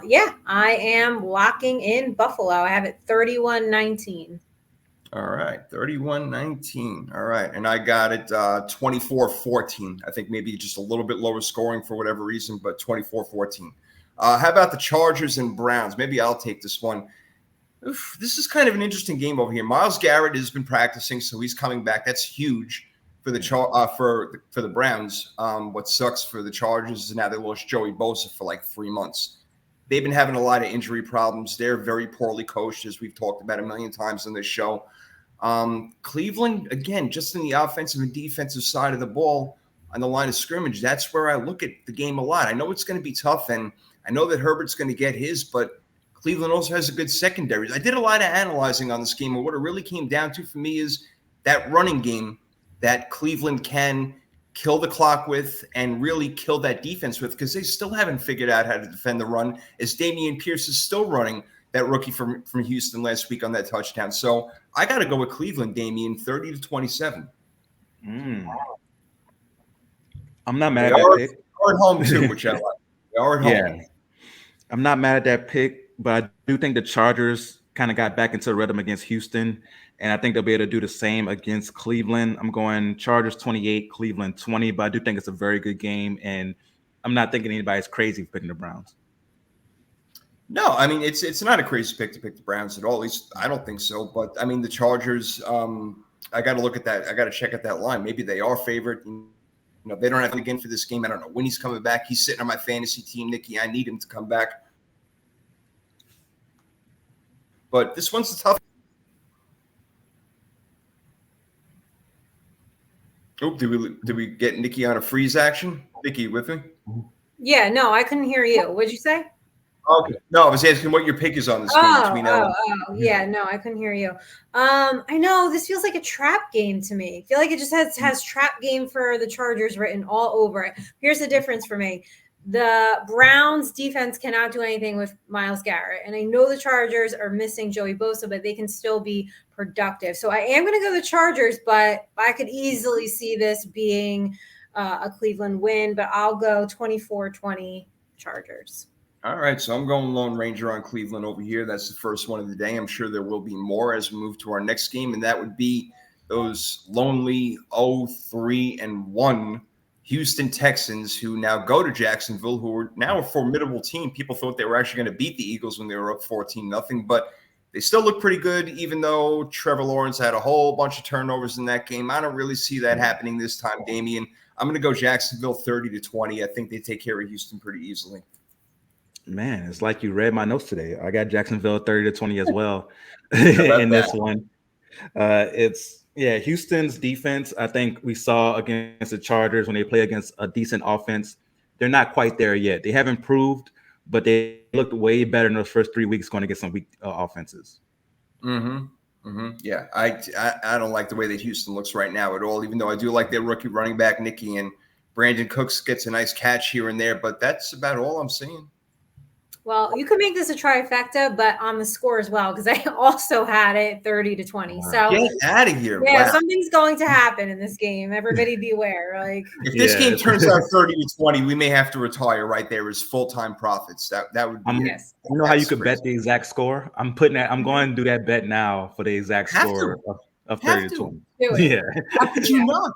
Yeah, I am locking in Buffalo. I have it 31-19. All right, 31-19. All right, and I got it 24-14. I think maybe just a little bit lower scoring for whatever reason, but 24-14. How about the Chargers and Browns? Maybe I'll take this one. Oof, this is kind of an interesting game over here. Myles Garrett has been practicing, so he's coming back. That's huge for the for the Browns. What sucks for the Chargers is now they lost Joey Bosa for like 3 months. They've been having a lot of injury problems. They're very poorly coached, as we've talked about a million times on this show. Cleveland, again, just in the offensive and defensive side of the ball on the line of scrimmage, that's where I look at the game a lot. I know it's going to be tough, and I know that Herbert's going to get his, but Cleveland also has a good secondary. I did a lot of analyzing on this game, and what it really came down to for me is that running game that Cleveland can kill the clock with and really kill that defense with, because they still haven't figured out how to defend the run, as Dameon Pierce is still running, that rookie from Houston last week on that touchdown. So I got to go with Cleveland, Dameon, 30-27. I'm not mad at that pick. They are at home too, which I like. They are at home. Yeah. I'm not mad at that pick, but I do think the Chargers kind of got back into the rhythm against Houston, and I think they'll be able to do the same against Cleveland. I'm going Chargers 28, Cleveland 20, but I do think it's a very good game, and I'm not thinking anybody's crazy for picking the Browns. No, I mean, it's not a crazy pick to pick the Browns at all. At least I don't think so. But, I mean, the Chargers, I got to look at that. I got to check out that line. Maybe they are favored. You know, they don't have him again for this game. I don't know when he's coming back. He's sitting on my fantasy team, Nikki. I need him to come back. But this one's a tough. Oh, did we get Nikki on a freeze action? Nikki, you with me? Yeah, no, I couldn't hear you. What'd you say? Okay. No, I was asking what your pick is on this game. Yeah, no, I couldn't hear you. I know this feels like a trap game to me. I feel like it just has trap game for the Chargers written all over it. Here's the difference for me. The Browns defense cannot do anything with Myles Garrett. And I know the Chargers are missing Joey Bosa, but they can still be productive. So I am going to go the Chargers, but I could easily see this being a Cleveland win, but I'll go 24-20 Chargers. All right, so I'm going Lone Ranger on Cleveland over here. That's the first one of the day. I'm sure there will be more as we move to our next game, and that would be those lonely 0-3-1 Houston Texans, who now go to Jacksonville, who are now a formidable team. People thought they were actually going to beat the Eagles when they were up 14-0, but they still look pretty good, even though Trevor Lawrence had a whole bunch of turnovers in that game. I don't really see that happening this time, Damian. I'm going to go Jacksonville 30-20. I think they take care of Houston pretty easily. Man, it's like you read my notes today. I got Jacksonville 30-20 as well in this one. Houston's defense, I think we saw against the Chargers when they play against a decent offense. They're not quite there yet. They haven't improved, but they looked way better in those first 3 weeks going against some weak offenses. Yeah, I don't like the way that Houston looks right now at all, even though I do like their rookie running back, Nicky, and Brandon Cooks gets a nice catch here and there, but that's about all I'm seeing. Well, you could make this a trifecta, but on the score as well, because I also had it 30-20. So get out of here! Yeah, wow. Something's going to happen in this game. Everybody be aware. Like, if this game turns out 30-20, we may have to retire right there as full-time profits. That would be. Yes. You know how you could bet the exact score? I'm going to do that bet now for the exact score of 30-20. Yeah. How could you not?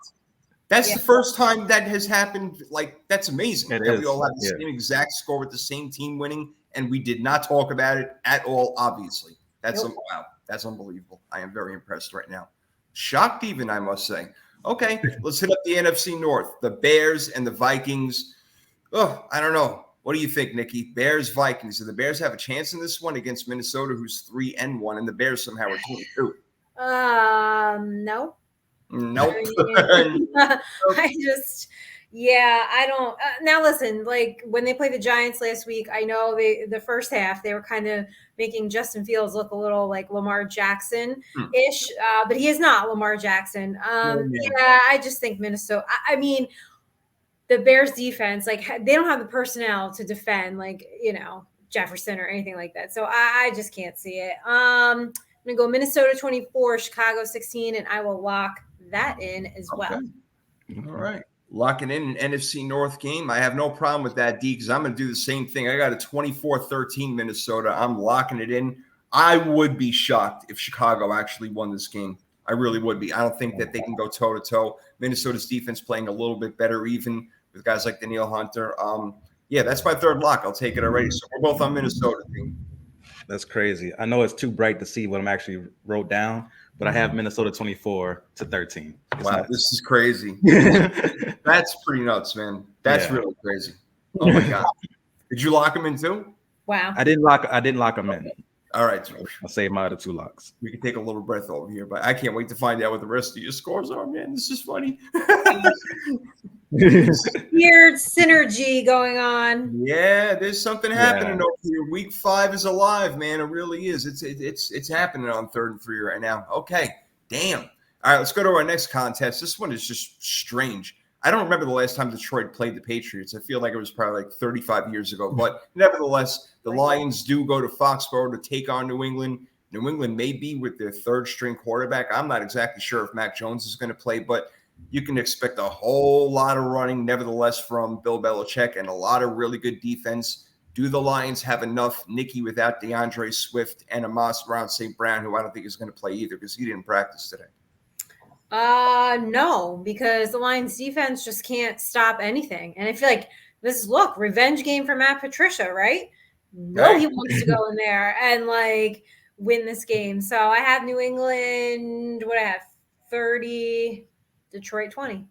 That's Yeah. the first time that has happened. Like, that's amazing. It That is, we all have the yeah. same exact score with the same team winning, and we did not talk about it at all, obviously. That's Nope. wow. That's unbelievable. I am very impressed right now. Shocked even, I must say. Okay, let's hit up the NFC North. The Bears and the Vikings. Oh, I don't know. What do you think, Nikki? Bears, Vikings. Do the Bears have a chance in this one against Minnesota, who's 3-1, and the Bears somehow are 2-2? No. Nope. I just, yeah, I don't. Now, listen, like when they played the Giants last week, I know the first half, they were kind of making Justin Fields look a little like Lamar Jackson ish, but he is not Lamar Jackson. Yeah, I just think Minnesota, I mean, the Bears defense, like they don't have the personnel to defend, like, Jefferson or anything like that. So I just can't see it. I'm going to go Minnesota 24, Chicago 16, and I will lock that in as well. All right. Locking in an NFC North game. I have no problem with that, D, because I'm going to do the same thing. I got a 24-13 Minnesota. I'm locking it in. I would be shocked if Chicago actually won this game. I really would be. I don't think that they can go toe-to-toe. Minnesota's defense playing a little bit better, even with guys like Danielle Hunter. Yeah, that's my third lock. I'll take it already. So we're both on Minnesota. That's crazy. I know it's too bright to see what I'm actually wrote down, but I have Minnesota 24-13. Wow, this is crazy. That's pretty nuts, man. That's really crazy. Oh my god. Did you lock them in too? Wow. I didn't lock them in. All right. I'll save my other two locks. We can take a little breath over here, but I can't wait to find out what the rest of your scores are, man. This is funny. Weird synergy going on. Yeah, there's something happening over here. Week 5 is alive, man. It really is. It's happening on 3rd and 3 right now. Okay. Damn. All right, let's go to our next contest. This one is just strange. I don't remember the last time Detroit played the Patriots. I feel like it was probably like 35 years ago. But nevertheless, the Lions do go to Foxborough to take on New England. New England may be with their 3rd-string quarterback. I'm not exactly sure if Mac Jones is going to play, but you can expect a whole lot of running, nevertheless, from Bill Belichick and a lot of really good defense. Do the Lions have enough, Nikki, without DeAndre Swift and Amon-Ra St. Brown, who I don't think is going to play either because he didn't practice today? No, because the Lions defense just can't stop anything. And I feel like revenge game for Matt Patricia, right? No, he wants to go in there and like win this game. So I have New England, 30, Detroit 20.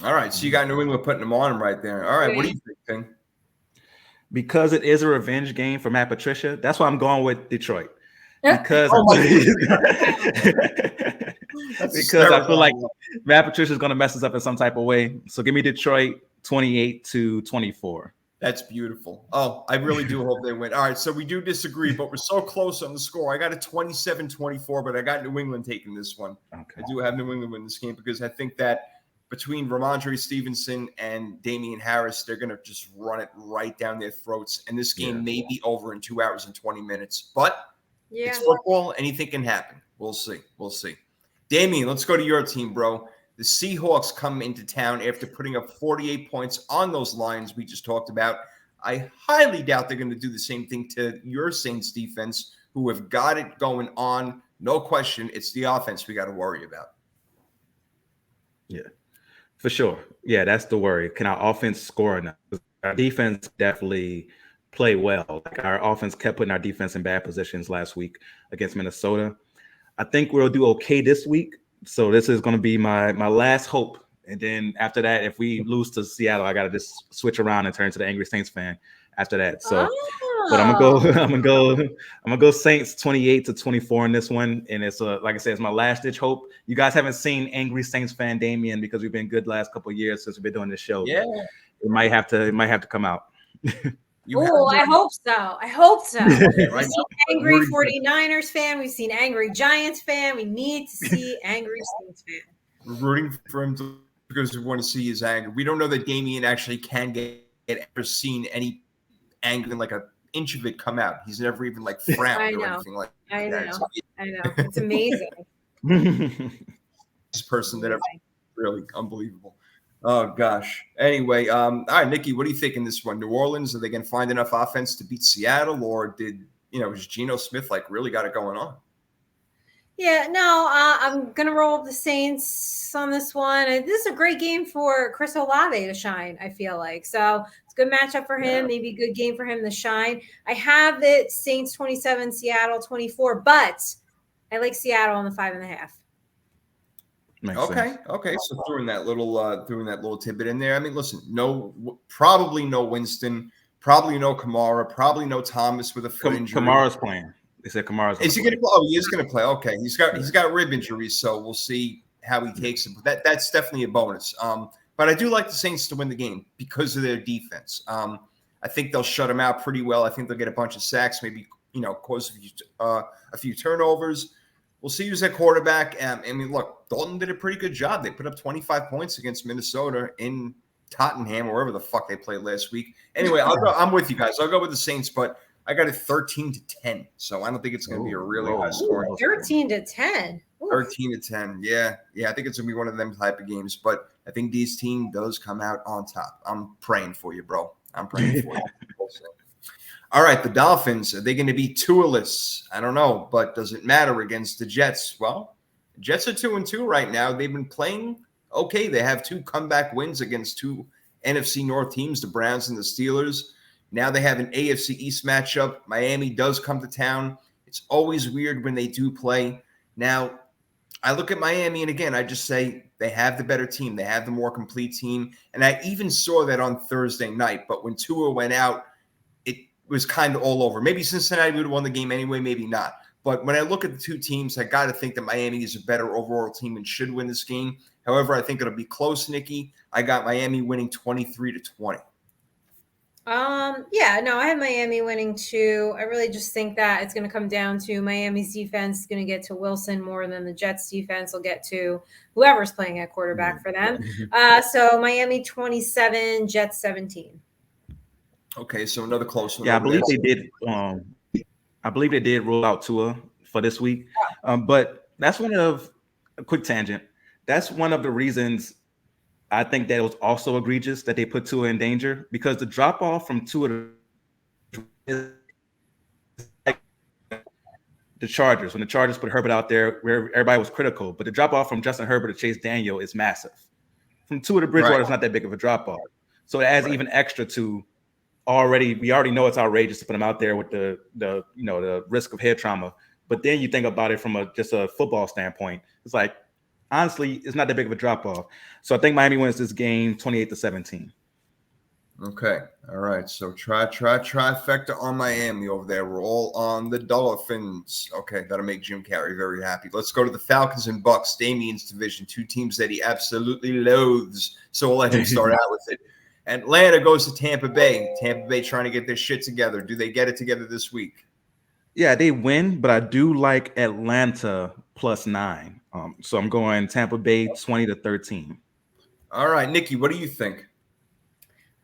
All right. So you got New England putting them on him right there. All right. What do you think, Finn? Because it is a revenge game for Matt Patricia, that's why I'm going with Detroit. Because because I feel like Matt Patricia is going to mess us up in some type of way. So give me Detroit 28-24. That's beautiful. Oh, I really do hope they win. All right, so we do disagree, but we're so close on the score. I got a 27-24, but I got New England taking this one. Okay. I do have New England win this game because I think that between Ramondre Stevenson and Damian Harris, they're going to just run it right down their throats. And this game may be over in 2 hours and 20 minutes. But it's football. Anything can happen. We'll see. We'll see. Damian, let's go to your team, bro. The Seahawks come into town after putting up 48 points on those Lions we just talked about. I highly doubt they're going to do the same thing to your Saints defense, who have got it going on. No question. It's the offense we got to worry about. Yeah, for sure. Yeah, that's the worry. Can our offense score enough? Our defense definitely play well. Like our offense kept putting our defense in bad positions last week against Minnesota. I think we'll do okay this week. So this is going to be my last hope. And then after that, if we lose to Seattle, I got to just switch around and turn to the angry Saints fan after that. So, but I'm gonna go Saints 28-24 in this one. And it's like I said, it's my last ditch hope. You guys haven't seen angry Saints fan Damian because we've been good last couple of years since we've been doing this show. Yeah, it might have to come out. Oh, I hope so. I hope so. We've Right seen angry 49ers fan. We've seen angry Giants fan. We need to see angry Saints fan. We're rooting for him because we want to see his anger. We don't know that Damian actually can get ever seen any anger, like an inch of it come out. He's never even like frowned or anything like that. I know. It's amazing. This person that ever really unbelievable. Oh gosh. Anyway, all right, Nikki, what do you think in this one? New Orleans, are they going to find enough offense to beat Seattle, or is Geno Smith like really got it going on? Yeah, no, I'm gonna roll with the Saints on this one. And this is a great game for Chris Olave to shine. I feel like so it's a good matchup for him. Maybe a good game for him to shine. I have it Saints 27, Seattle 24, but I like Seattle on the 5.5. Makes sense. Okay. So throwing that little tidbit in there. I mean, listen, probably no Winston, probably no Kamara, probably no Thomas with a foot injury. Kamara's playing. They said Kamara's. Is he going to play? Oh, he is going to play. Okay, he's got rib injuries, so we'll see how he takes it. But that's definitely a bonus. But I do like the Saints to win the game because of their defense. I think they'll shut them out pretty well. I think they'll get a bunch of sacks, maybe cause a few turnovers. We'll see who's at quarterback. I mean, look, Dalton did a pretty good job. They put up 25 points against Minnesota in Tottenham, or wherever the fuck they played last week. Anyway, I'm with you guys. I'll go with the Saints, but I got it 13-10, so I don't think it's going to be a really high score. 13-10. 13-10, yeah. I think it's going to be one of them type of games, but I think this team does come out on top. I'm praying for you, bro. I'm praying for you. All right, the Dolphins, are they going to be Tua-less? I don't know, but does it matter against the Jets? Well, the Jets are 2-2 right now. They've been playing okay. They have 2 comeback wins against 2 NFC North teams, the Browns and the Steelers. Now they have an AFC East matchup. Miami does come to town. It's always weird when they do play. Now, I look at Miami, and again, I just say they have the better team. They have the more complete team. And I even saw that on Thursday night. But when Tua went out, it was kind of all over. Maybe Cincinnati would have won the game anyway, maybe not. But when I look at the 2 teams, I got to think that Miami is a better overall team and should win this game. However, I think it'll be close, Nikki. I got Miami winning 23-20. Yeah, no, I have Miami winning too. I really just think that it's going to come down to Miami's defense is going to get to Wilson more than the Jets defense will get to whoever's playing at quarterback for them. So Miami 27, Jets 17. Okay, so another close one. Yeah, I believe they did. I believe they did roll out Tua for this week, but that's a quick tangent. That's one of the reasons I think that it was also egregious that they put Tua in danger, because the drop off from Tua to the Chargers, when the Chargers put Herbert out there, where everybody was critical, but the drop off from Justin Herbert to Chase Daniel is massive. From Tua to Bridgewater, It's not that big of a drop off, so it adds even extra to. We already know it's outrageous to put him out there with the risk of head trauma, but then you think about it from just a football standpoint. It's like, honestly, it's not that big of a drop off. So I think Miami wins this game 28-17. Okay. All right. So trifecta on Miami over there. We're all on the Dolphins. Okay. That'll make Jim Carrey very happy. Let's go to the Falcons and Bucks, Damien's division, 2 teams that he absolutely loathes. So we'll let him start out with it. Atlanta goes to Tampa Bay. Tampa Bay trying to get their shit together. Do they get it together this week? Yeah, they win, but I do like Atlanta +9. So I'm going Tampa Bay 20-13. All right, Nikki, what do you think?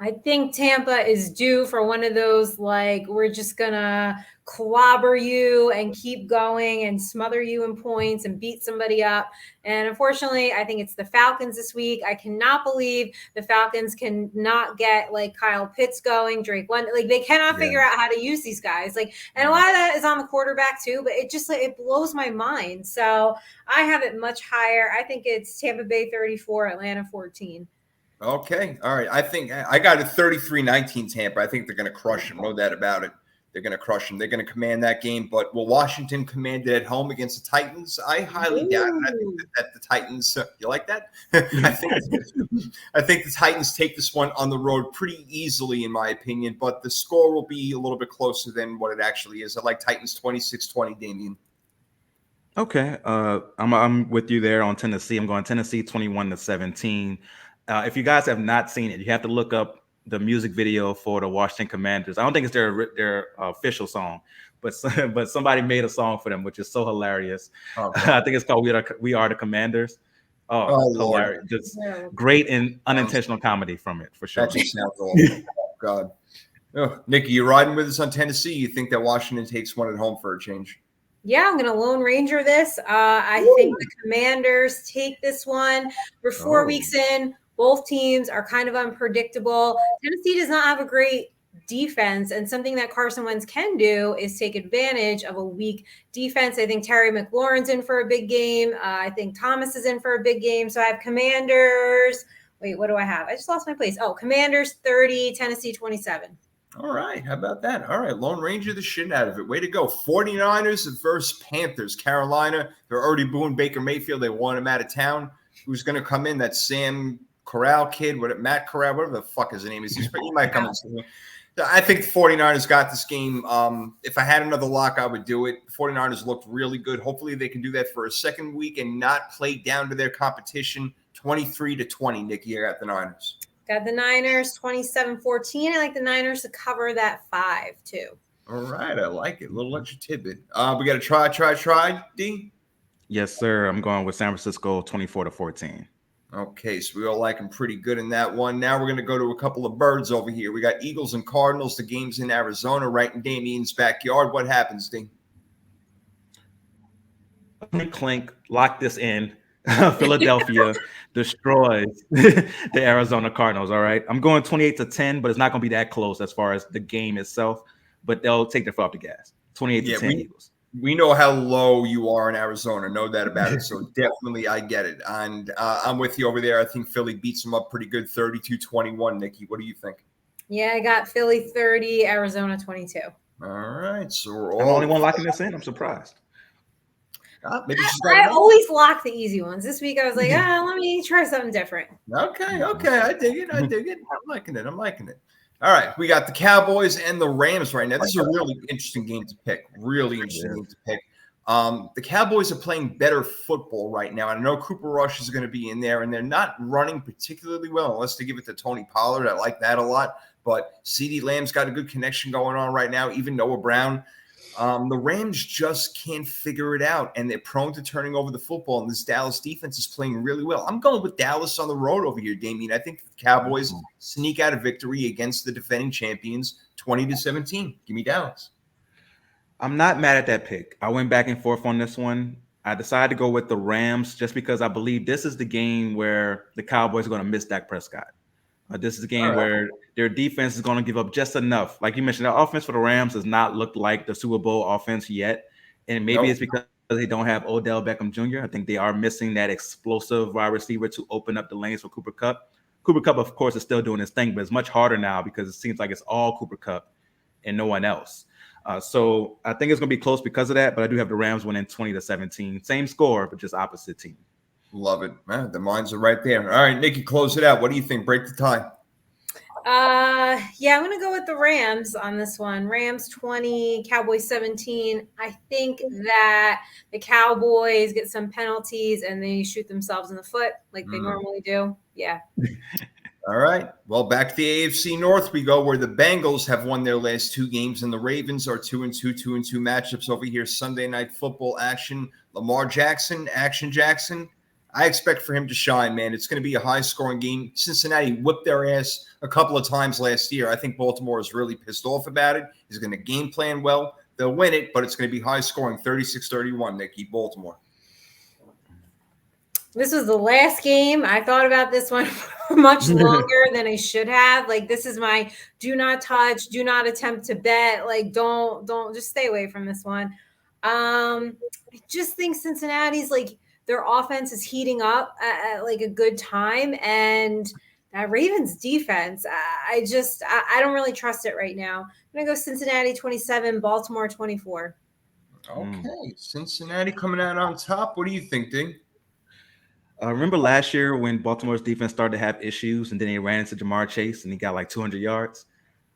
I think Tampa is due for one of those, like, we're just going to clobber you and keep going and smother you in points and beat somebody up. And unfortunately, I think it's the Falcons this week. I cannot believe the Falcons can not get like Kyle Pitts going, Drake London. Like, they cannot figure out how to use these guys. Like, and a lot of that is on the quarterback too, but it just, it blows my mind. So I have it much higher. I think it's Tampa Bay 34, Atlanta 14. Okay. All right. I think I got it 33-19 Tampa. I think they're going to crush them. No doubt about it. They're going to crush them. They're going to command that game. But will Washington command it at home against the Titans? I highly doubt it. I think that the Titans, you like that? I think the Titans take this one on the road pretty easily, in my opinion. But the score will be a little bit closer than what it actually is. I like Titans 26-20, Damien. Okay. I'm with you there on Tennessee. I'm going Tennessee 21-17. If you guys have not seen it, you have to look up the music video for the Washington Commanders. I don't think it's their official song, but somebody made a song for them, which is so hilarious. Okay. I think it's called "We Are the Commanders." Oh hilarious! Just great and unintentional comedy from it for sure. That just sounds awful. Oh, God. Oh, Nikki, you riding with us on Tennessee? You think that Washington takes one at home for a change? Yeah, I'm going to Lone Ranger this. I think the Commanders take this one. We're 4 weeks in. Both teams are kind of unpredictable. Tennessee does not have a great defense, and something that Carson Wentz can do is take advantage of a weak defense. I think Terry McLaurin's in for a big game. I think Thomas is in for a big game. So I have Commanders. Wait, what do I have? I just lost my place. Oh, Commanders 30, Tennessee 27. All right. How about that? All right. Lone Ranger the shit out of it. Way to go. 49ers versus Panthers. Carolina, they're already booing Baker Mayfield. They want him out of town. Who's going to come in? That Sam Corral kid, Matt Corral, whatever the fuck his name is. He might come in. I think the 49ers got this game. If I had another lock, I would do it. The 49ers looked really good. Hopefully they can do that for a second week and not play down to their competition. 23-20, Nikki. I got the Niners. Got the Niners 27-14. I like the Niners to cover that 5 too. All right. I like it. A little extra tidbit. We got to try, D? Yes, sir. I'm going with San Francisco 24-14. Okay, so we all like them pretty good in that one. Now we're going to go to a couple of birds over here. We got Eagles and Cardinals. The game's in Arizona, right in Damien's backyard. What happens, D? Clink, lock this in. Philadelphia destroys the Arizona Cardinals. All right. I'm going 28-10, but it's not going to be that close as far as the game itself, but they'll take their foot off the gas. 28-10 Eagles. We know how low you are in Arizona. No doubt about it. So definitely I get it. And I'm with you over there. I think Philly beats them up pretty good, 32-21. Nikki, what do you think? Yeah, I got Philly 30, Arizona 22. All right. So we're all I'm the only one locking this in. I'm surprised. Maybe I always lock the easy ones. This week I was like, let me try something different. Okay. I dig it. I'm liking it. All right, we got the Cowboys and the Rams right now. This is a really interesting game to pick. The Cowboys are playing better football right now. I know Cooper Rush is going to be in there, and they're not running particularly well unless they give it to Tony Pollard. I like that a lot. But CeeDee Lamb's got a good connection going on right now, even Noah Brown. The Rams just can't figure it out, and they're prone to turning over the football, and this Dallas defense is playing really well. I'm going with Dallas on the road over here, Damien. I think the Cowboys sneak out a victory against the defending champions, 20-17. Give me Dallas. I'm not mad at that pick. I went back and forth on this one. I decided to go with the Rams just because I believe this is the game where the Cowboys are going to miss Dak Prescott. This is a game where their defense is going to give up just enough. Like you mentioned, the offense for the Rams does not look like the Super Bowl offense yet. And maybe it's because they don't have Odell Beckham Jr. I think they are missing that explosive wide receiver to open up the lanes for Cooper Kupp. Cooper Kupp, of course, is still doing his thing, but it's much harder now because it seems like it's all Cooper Kupp and no one else. So I think it's going to be close because of that, but I do have the Rams winning 20-17. Same score, but just opposite team. Love it, man. The minds are right there. All right, Nikki, close it out. What do you think? Break the tie. Yeah, I'm gonna go with the Rams on this one. Rams 20, Cowboys 17. I think that the Cowboys get some penalties and they shoot themselves in the foot like they normally do. Yeah. All right. Well, back to the AFC North we go, where the Bengals have won their last 2 games, and the Ravens are 2-2 matchups over here. Sunday night football action. Lamar Jackson, Action Jackson. I expect for him to shine, man. It's going to be a high-scoring game. Cincinnati whipped their ass a couple of times last year. I think Baltimore is really pissed off about it. He's going to game plan well. They'll win it, but it's going to be high-scoring, 36-31, Nikki, Baltimore. This was the last game. I thought about this one much longer than I should have. Like, this is my do not touch, do not attempt to bet. Like, don't just stay away from this one. I just think Cincinnati's like their offense is heating up at like a good time, and that Ravens defense, I don't really trust it right now. I'm gonna go Cincinnati 27, Baltimore 24. Okay, Cincinnati coming out on top. What do you think, Ding? Remember last year when Baltimore's defense started to have issues and then they ran into Jamar Chase and he got like 200 yards?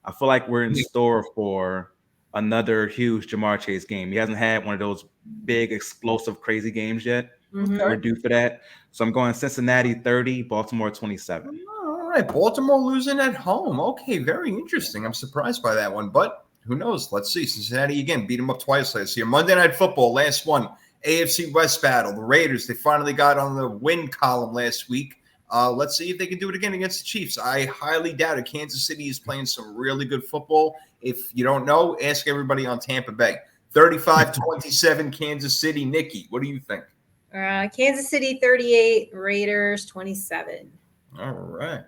I feel like we're in store for another huge Jamar Chase game. He hasn't had one of those big, explosive, crazy games yet. We're due for that. So I'm going Cincinnati 30, Baltimore 27. All right, Baltimore losing at home. Okay, very interesting. I'm surprised by that one, but who knows? Let's see. Cincinnati again beat them up twice last year. Monday Night Football, last one. AFC West battle. The Raiders, they finally got on the win column last week. Let's see if they can do it again against the Chiefs. I highly doubt it. Kansas City is playing some really good football. If you don't know, ask everybody on Tampa Bay. 35-27 Kansas City. Nikki, what do you think? Kansas City 38, Raiders 27. All right.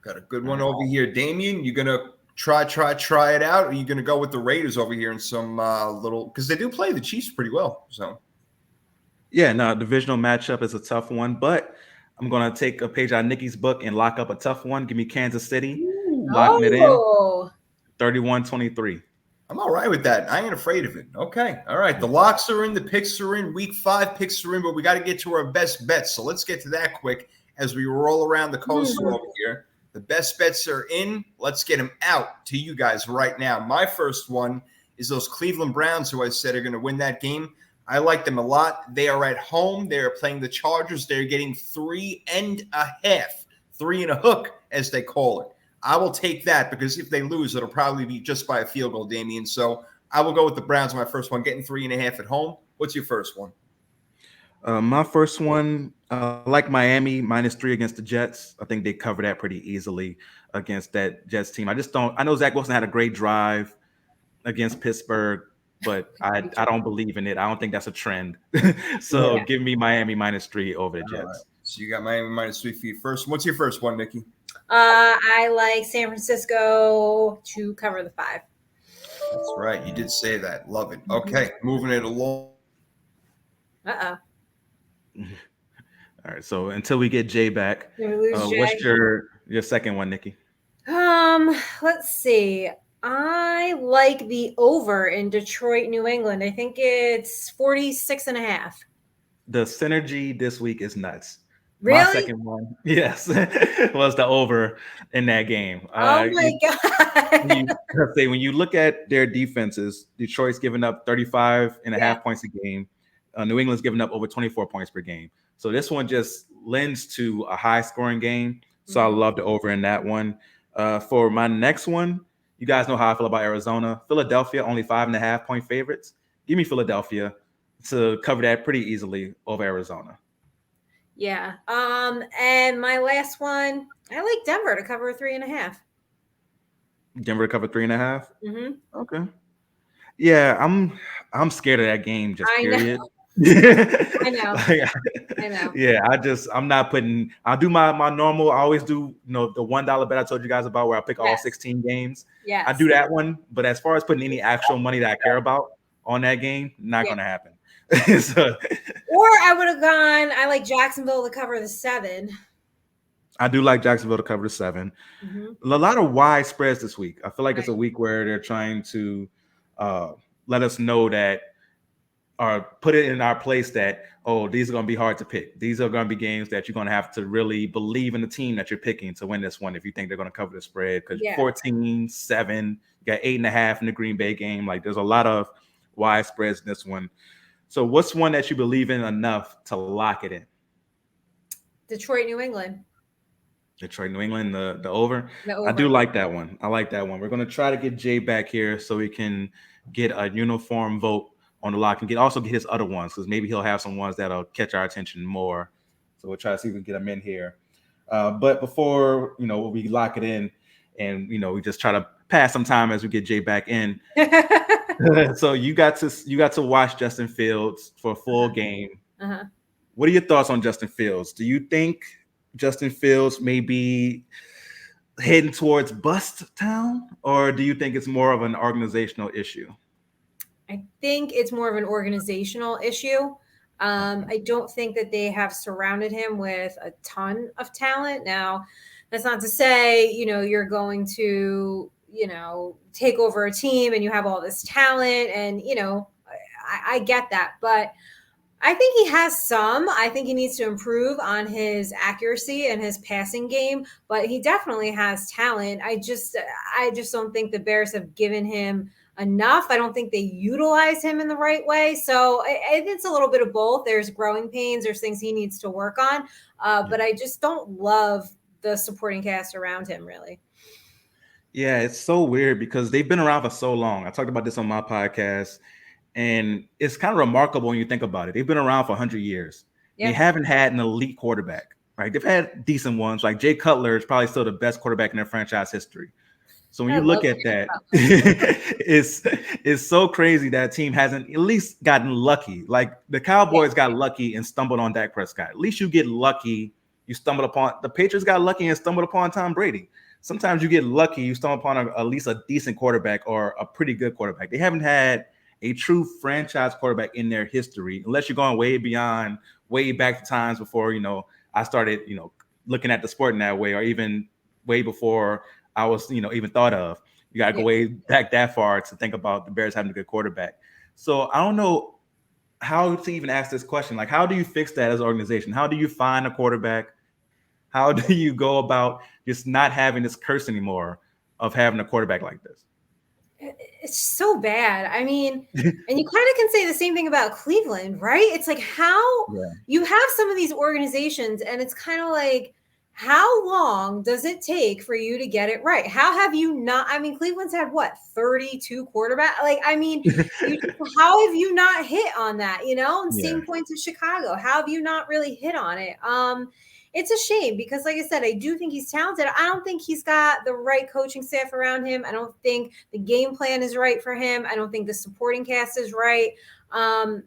Got a good one over here. Damien, you going to try it out? Or are you going to go with the Raiders over here in some little, because they do play the Chiefs pretty well. So Yeah, no, divisional matchup is a tough one, but I'm going to take a page out of Nikki's book and lock up a tough one. Give me Kansas City, locking it in, Oh, 31-23. I'm all right with that. I ain't afraid of it. Okay. All right. The locks are in, the picks are in, week 5 picks are in, but we got to get to our best bets. So let's get to that quick as we roll around the coast over here. The best bets are in. Let's get them out to you guys right now. My first one is those Cleveland Browns, who I said are going to win that game. I like them a lot. They are at home. They are playing the Chargers. They're getting 3.5, 3 and a hook, as they call it. I will take that because if they lose, it'll probably be just by a field goal, Damien. So I will go with the Browns on my first one, getting 3.5 at home. What's your first one? My first one, like Miami, -3 against the Jets. I think they cover that pretty easily against that Jets team. I know Zach Wilson had a great drive against Pittsburgh, but I don't believe in it. I don't think that's a trend. So give me Miami -3 over the Jets. Right. So you got Miami -3 for your first. What's your first one, Nikki? I like San Francisco to cover the 5. That's right. You did say that. Love it. Okay, moving it along. Uh-oh. All right. So until we get Jay back, Did we lose Jay? what's your second one, Nikki? Let's see. I like the over in Detroit, New England. I think it's 46.5. The synergy this week is nuts. Really? My second one, yes, was the over in that game. Oh my God. When you look at their defenses, Detroit's giving up 35.5 points a game. New England's giving up over 24 points per game. So this one just lends to a high scoring game. So I love the over in that one. For my next one, you guys know how I feel about Arizona. Philadelphia, only 5.5 point favorites. Give me Philadelphia to cover that pretty easily over Arizona. Yeah. And my last one, I like Denver to cover 3.5. Denver to cover 3.5. Mm-hmm. Okay. Yeah, I'm scared of that game. Just I period. know. I know. I know. Yeah, I'm not putting. I'll do my normal. I always do. The $1 bet I told you guys about, where I pick all 16 games. Yeah. I do that one. But as far as putting any actual money that I care about on that game, not going to happen. So, or I would have gone. I like Jacksonville to cover the 7. I do like Jacksonville to cover the 7. Mm-hmm. A lot of wide spreads this week. I feel like it's a week where they're trying to let us know that, or put it in our place that, oh, these are going to be hard to pick. These are going to be games that you're going to have to really believe in the team that you're picking to win this one if you think they're going to cover the spread. Because 14-7, you got 8.5 in the Green Bay game. Like, there's a lot of wide spreads in this one. So what's one that you believe in enough to lock it in? Detroit, New England. Detroit, New England, the over. The over. I do like that one. I like that one. We're going to try to get Jay back here so we can get a uniform vote on the lock and also get his other ones, because maybe he'll have some ones that'll catch our attention more. So we'll try to see if we can get them in here. But before, we lock it in and, we just try to pass some time as we get Jay back in. So you got to watch Justin Fields for a full game. Uh-huh. What are your thoughts on Justin Fields? Do you think Justin Fields may be heading towards bust town, or do you think it's more of an organizational issue? I think it's more of an organizational issue. I don't think that they have surrounded him with a ton of talent. Now, that's not to say, you're going to, take over a team and you have all this talent and, I get that, but I think he has some. I think he needs to improve on his accuracy and his passing game, but he definitely has talent. I just don't think the Bears have given him enough. I don't think they utilize him in the right way. So it's a little bit of both. There's growing pains. There's things he needs to work on. But I just don't love the supporting cast around him, really. Yeah, it's so weird because they've been around for so long. I talked about this on my podcast, and it's kind of remarkable when you think about it. They've been around for 100 years. Yeah. They haven't had an elite quarterback, right? They've had decent ones. Like Jay Cutler is probably still the best quarterback in their franchise history. So when you look at that, it's so crazy that team hasn't at least gotten lucky. Like the Cowboys got lucky and stumbled on Dak Prescott. At least you get lucky. You stumbled upon the Patriots got lucky and stumbled upon Tom Brady. sometimes you get lucky. You stumble upon at least a decent quarterback or a pretty good quarterback. They haven't had a true franchise quarterback in their history, unless you're going way back to times before, I started, looking at the sport in that way, or even way before I was, even thought of. You got to go way back that far to think about the Bears having a good quarterback. So I don't know how to even ask this question. Like, how do you fix that as an organization? How do you find a quarterback? How do you go about just not having this curse anymore of having a quarterback like this? It's so bad. I mean, and you kind of can say the same thing about Cleveland, right? It's like how you have some of these organizations, and it's kind of like, how long does it take for you to get it right? How have you not? I mean, Cleveland's had what, 32 quarterbacks? Like, I mean, how have you not hit on that? And same points in Chicago. How have you not really hit on it? It's a shame because, like I said, I do think he's talented. I don't think he's got the right coaching staff around him. I don't think the game plan is right for him. I don't think the supporting cast is right. And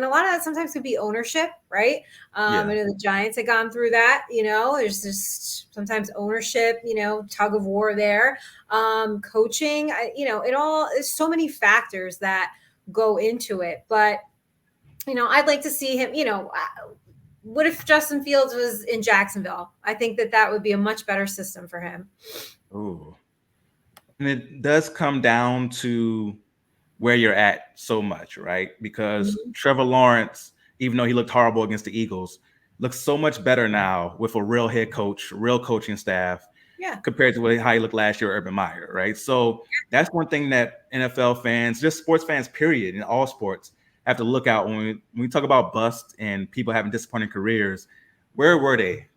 a lot of that sometimes could be ownership, right? I know the Giants had gone through that. There's just sometimes ownership, tug of war there. Coaching, there's so many factors that go into it. But, I'd like to see him, what if Justin Fields was in Jacksonville? I think that would be a much better system for him. Oh, and it does come down to where you're at so much, right? Because Trevor Lawrence, even though he looked horrible against the Eagles, looks so much better now with a real head coach, real coaching staff, compared to how he looked last year, Urban Meyer, right? So that's one thing that NFL fans, just sports fans, period, in all sports, have to look out when we talk about bust and people having disappointing careers. Where were they?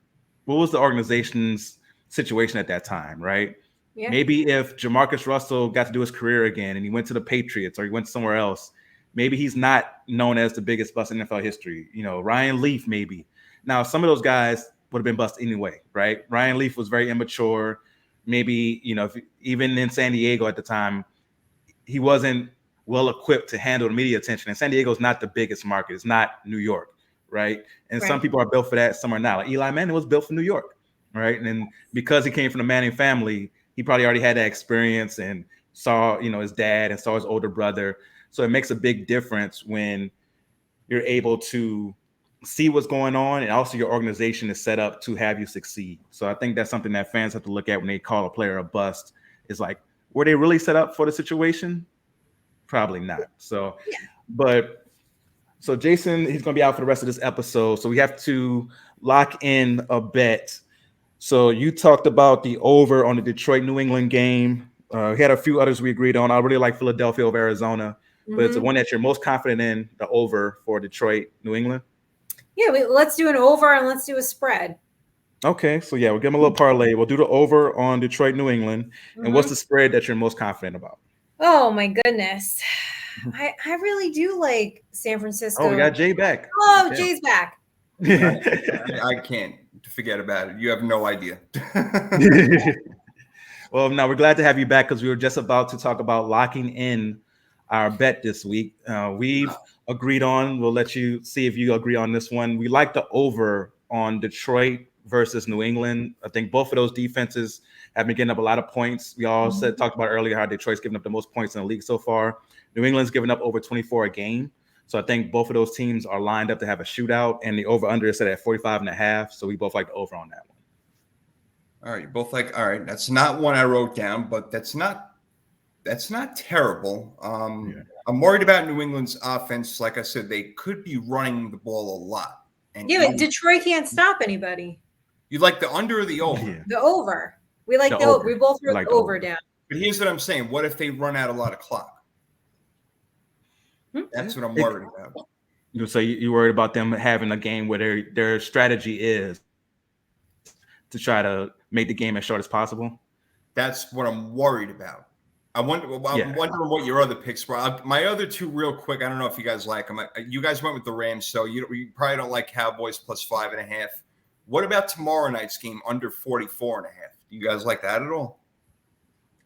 What was the organization's situation at that time, right? Yeah. Maybe if Jamarcus Russell got to do his career again and he went to the Patriots or he went somewhere else, maybe he's not known as the biggest bust in NFL history. Ryan Leaf, maybe. Now, some of those guys would have been bust anyway, right? Ryan Leaf was very immature. Maybe, even in San Diego at the time, he wasn't well equipped to handle the media attention. And San Diego is not the biggest market. It's not New York, right? And some people are built for that, some are not. Like Eli Manning was built for New York, right? And then because he came from the Manning family, he probably already had that experience and saw, his dad and saw his older brother. So it makes a big difference when you're able to see what's going on, and also your organization is set up to have you succeed. So I think that's something that fans have to look at when they call a player a bust. Is like, were they really set up for the situation? Probably not. So, so Jason, he's going to be out for the rest of this episode. So we have to lock in a bet. So you talked about the over on the Detroit New England game. We had a few others we agreed on. I really like Philadelphia over Arizona, but it's the one that you're most confident in, the over for Detroit New England. Yeah, let's do an over and let's do a spread. Okay, so we'll give them a little parlay. We'll do the over on Detroit New England. And what's the spread that you're most confident about? Oh my goodness. I really do like San Francisco. Oh, we got Jay back. Oh, Jay's back. I can't forget about it. You have no idea. Well, no, we're glad to have you back because we were just about to talk about locking in our bet this week. We've agreed on, we'll let you see if you agree on this one. We like the over on Detroit versus New England. I think both of those defenses have been getting up a lot of points. We all talked about earlier how Detroit's given up the most points in the league so far. New England's given up over 24 a game. So I think both of those teams are lined up to have a shootout, and the over-under is set at 45.5. So we both like the over on that one. All right, both like, all right, that's not one I wrote down, but that's not terrible. I'm worried about New England's offense. Like I said, they could be running the ball a lot. And but Detroit can't stop anybody. You like the under or the over? Yeah. The over. We like the over. We both wrote the over down. But here's what I'm saying. What if they run out a lot of clock? That's what I'm worried about. So you worried about them having a game where their strategy is to try to make the game as short as possible? That's what I'm worried about. I'm wondering what your other picks were. My other two, real quick, I don't know if you guys like them. You guys went with the Rams, so you probably don't like Cowboys plus 5.5. What about tomorrow night's game under 44.5? Do you guys like that at all?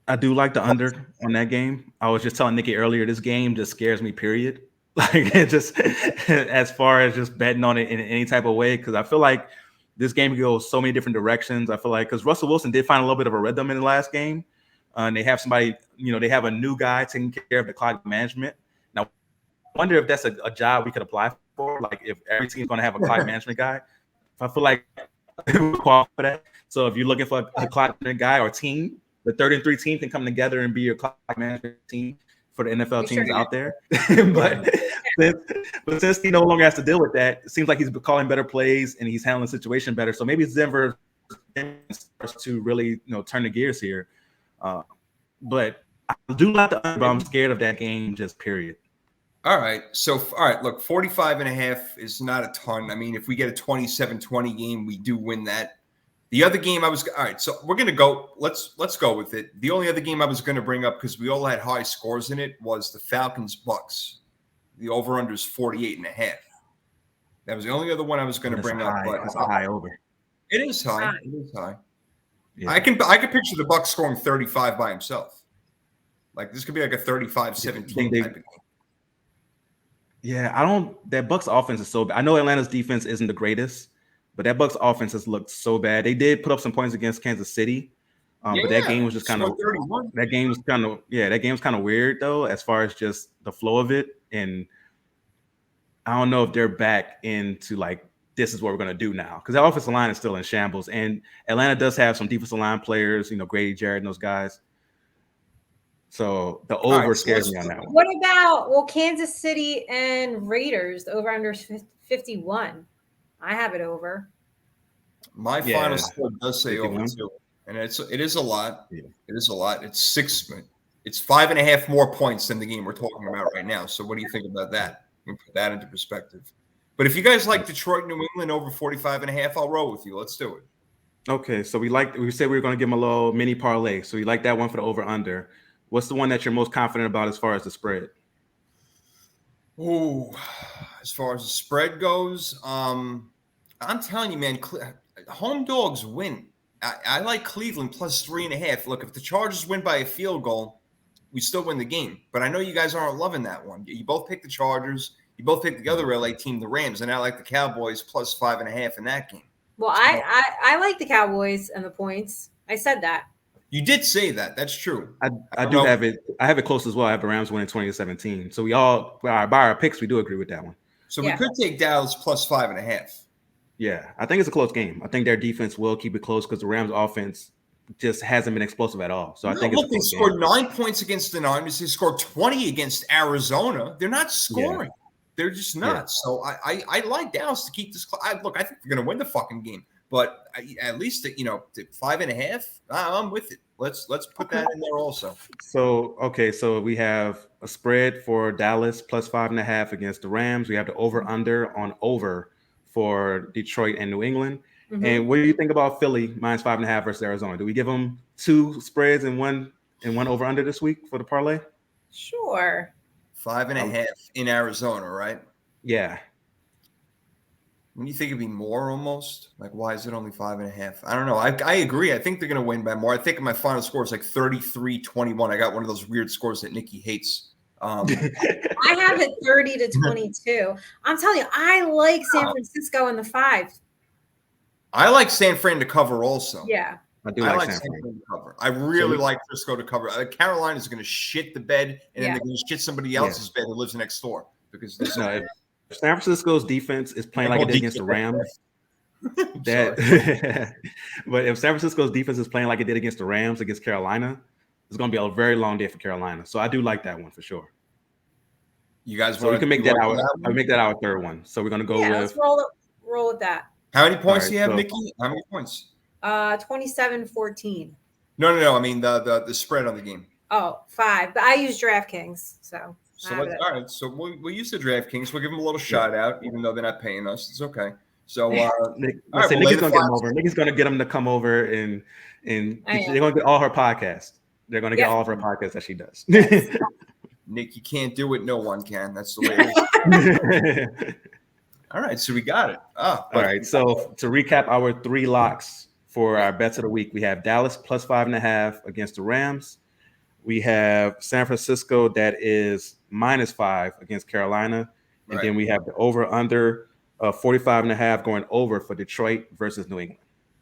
I do like the under on that game. I was just telling Nikki earlier, this game just scares me, period. Like, it just, as far as just betting on it in any type of way, because I feel like this game could go so many different directions. I feel like because Russell Wilson did find a little bit of a rhythm in the last game, and they have somebody, they have a new guy taking care of the clock management. Now, I wonder if that's a job we could apply for. Like if every team's going to have a clock management guy. I feel like we qualify for that. So if you're looking for a clock management guy or team, the 3rd-and-3 team can come together and be your clock management team for the NFL teams out there. but since he no longer has to deal with that, it seems like he's calling better plays and he's handling the situation better. So maybe Denver starts to really turn the gears here. But I do like the under, but I'm scared of that game, just period. All right. So, look, 45.5 is not a ton. I mean, if we get a 27-20 game, we do win that. The other game all right, so we're going to go, let's go with it. The only other game I was going to bring up, because we all had high scores in it, was the Falcons-Bucks. The over-under is 48.5. That was the only other one I was going to bring up. But it's a high over. It is high. It is high. Yeah. I can picture the Bucks scoring 35 by himself. Like, this could be like a 35-17 type of game. Yeah, that Bucks offense is so bad. I know Atlanta's defense isn't the greatest, but that Bucks offense has looked so bad. They did put up some points against Kansas City, but that game was just kind of that game was kind of weird though, as far as just the flow of it. And I don't know if they're back into like this is what we're gonna do now, because that offensive line is still in shambles. And Atlanta does have some defensive line players, Grady Jarrett and those guys. So the over scares me on that one. What about Kansas City and Raiders? The over under 51. I have it over. My final score does say 51. Over too, and it is a lot. Yeah. It is a lot. It's 5.5 more points than the game we're talking about right now. So what do you think about that? You can put that into perspective. But if you guys like Detroit, New England over 45.5, I'll roll with you. Let's do it. Okay, so we said we were going to give them a little mini parlay. So you like that one for the over under. What's the one that you're most confident about as far as the spread? Oh, as far as the spread goes, I'm telling you, man, home dogs win. I like Cleveland plus 3.5. Look, if the Chargers win by a field goal, we still win the game. But I know you guys aren't loving that one. You both picked the Chargers. You both picked the other LA team, the Rams, and I like the Cowboys plus 5.5 in that game. Well, I like the Cowboys and the points. I said that. You did say that. That's true. I do have it. I have it close as well. I have the Rams winning 20-17. So we all, by our picks, we do agree with that one. So we could take Dallas plus 5.5. Yeah, I think it's a close game. I think their defense will keep it close because the Rams' offense just hasn't been explosive at all. So I think they scored 9 points against the Niners. They scored 20 against Arizona. They're not scoring. Yeah. They're just not. Yeah. So I like Dallas to keep this. I think they're going to win the fucking game. But at least 5.5. I'm with it. Let's put that in there also. So we have a spread for Dallas plus 5.5 against the Rams. We have the over/under on over for Detroit and New England. Mm-hmm. And what do you think about Philly minus 5.5 versus Arizona? Do we give them 2 spreads and one over/under this week for the parlay? Sure. 5.5 in Arizona, right? Yeah. When you think it'd be more almost, like why is it only 5.5? I don't know. I agree. I think they're going to win by more. I think my final score is like 33-21. I got one of those weird scores that Nikki hates. I have it 30-22. I'm telling you, I like San Francisco in the 5. I like San Fran to cover also. Yeah. I like San Fran to cover. I really like Frisco to cover. Carolina's going to shit the bed, and then they're going to shit somebody else's bed who lives next door. Because if San Francisco's defense is playing like it did against the Rams, but if San Francisco's defense is playing like it did against the Rams against Carolina, it's going to be a very long day for Carolina. So I do like that one for sure. You guys, so we can make that our make that our third one. So we're going to go with. Let's roll with that. How many points do you have, Nikki? How many points? 27-14. No. I mean the spread on the game. Oh, 5. But I use DraftKings, so. So all right. So we'll use the DraftKings. We'll give them a little shout out, even though they're not paying us. It's okay. So Nikki's gonna get them over. Nikki's gonna get them to come over and they're gonna get all her podcasts. They're gonna get all of her podcasts that she does. Nick, you can't do it. No one can. That's the way it is. All right. So we got it. All right. So to recap our 3 locks for our bets of the week, we have Dallas plus 5.5 against the Rams. We have San Francisco that is minus 5 against Carolina. And then we have the over/under 45.5 going over for Detroit versus New England.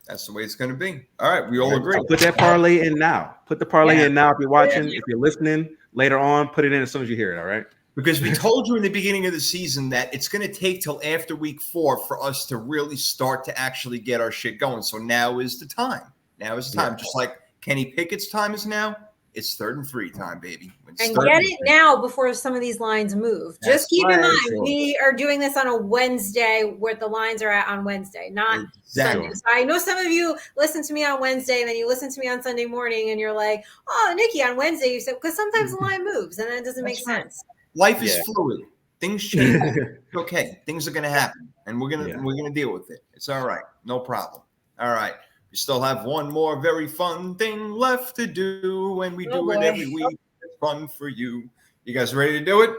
That's the way it's going to be. All right, we all agree. So put that parlay in now. Put the parlay Yeah. in now. If you're watching, if you're listening later on, put it in as soon as you hear it. All right. Because we told you in the beginning of the season that it's going to take till after week 4 for us to really start to actually get our shit going. So now is the time. Now is the time. Just like Kenny Pickett's time is now. It's 3rd and 3 time, baby. It's And 3rd get and it 3. now before some of these lines move. That's Just keep in right. mind, Sure. we are doing this on a Wednesday where the lines are at on Wednesday, not Exactly. Sunday. So I know some of you listen to me on Wednesday and then you listen to me on Sunday morning and you're like, oh, Nikki, on Wednesday you said, because sometimes the line moves and then it doesn't make That's right. sense. Life is Yeah. fluid. Things change. It's okay. Things are going to happen, and we're Yeah. gonna deal with it. It's all right. No problem. All right. We still have one more very fun thing left to do, and we Oh, do it boy. every week. It's fun for you. You guys ready to do it?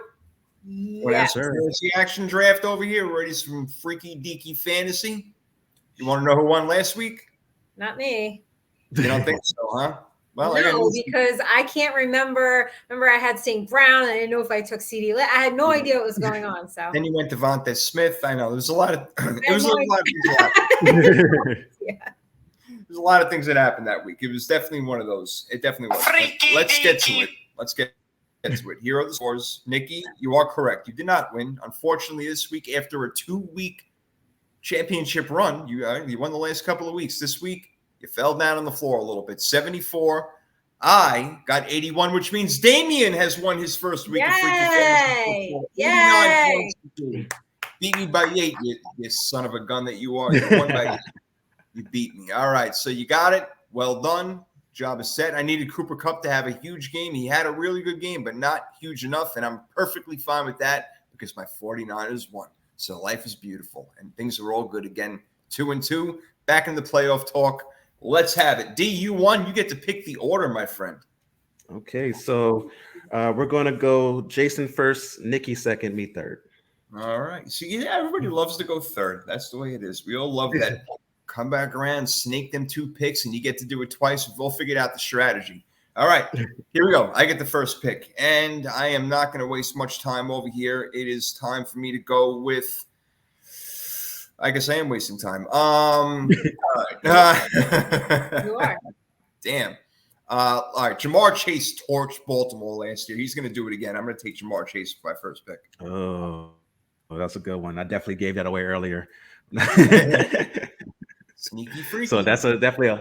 Yes. Fantasy action draft over here. Ready some freaky deaky fantasy? You want to know who won last week? Not me. You don't think so, huh? Well, I got No, news. because I can't remember. Remember, I had St. Brown. I didn't know if I took CD. I had no idea what was going on. So Then you went Devontae Smith. I know there's a lot of it was no a lot of things that yeah. There's a lot of things that happened that week. It was definitely one of those. It definitely was. But Freaky let's get to deaky. it. Let's get to it. Here are the scores. Nikki, you are correct. You did not win. Unfortunately, this week, after a 2-week championship run, you won the last couple of weeks. This week, you fell down on the floor a little bit. 74. I got 81, which means Damien has won his first week of freaking fantasy football. 89 points. Beat me by 8, you son of a gun that you are. You won by 8. You beat me. All right, so you got it. Well done. Job is set. I needed Cooper Kupp to have a huge game. He had a really good game, but not huge enough, and I'm perfectly fine with that because my 49ers won. So life is beautiful, and things are all good again. 2-2, back in the playoff talk. Let's have it. D, you won. You get to pick the order, my friend. Okay, so we're going to go Jason first, Nikki second, me third. All right. See, yeah, everybody loves to go third. That's the way it is. We all love that. Come back around, snake them 2 picks, and you get to do it twice. We've all figured out the strategy. All right, here we go. I get the first pick, and I am not going to waste much time over here. It is time for me to go with. I guess I am wasting time. All right. You are. Damn. All right. Jamar Chase torched Baltimore last year. He's going to do it again. I'm going to take Jamar Chase for my first pick. Oh, that's a good one. I definitely gave that away earlier. Sneaky freaky. So that's definitely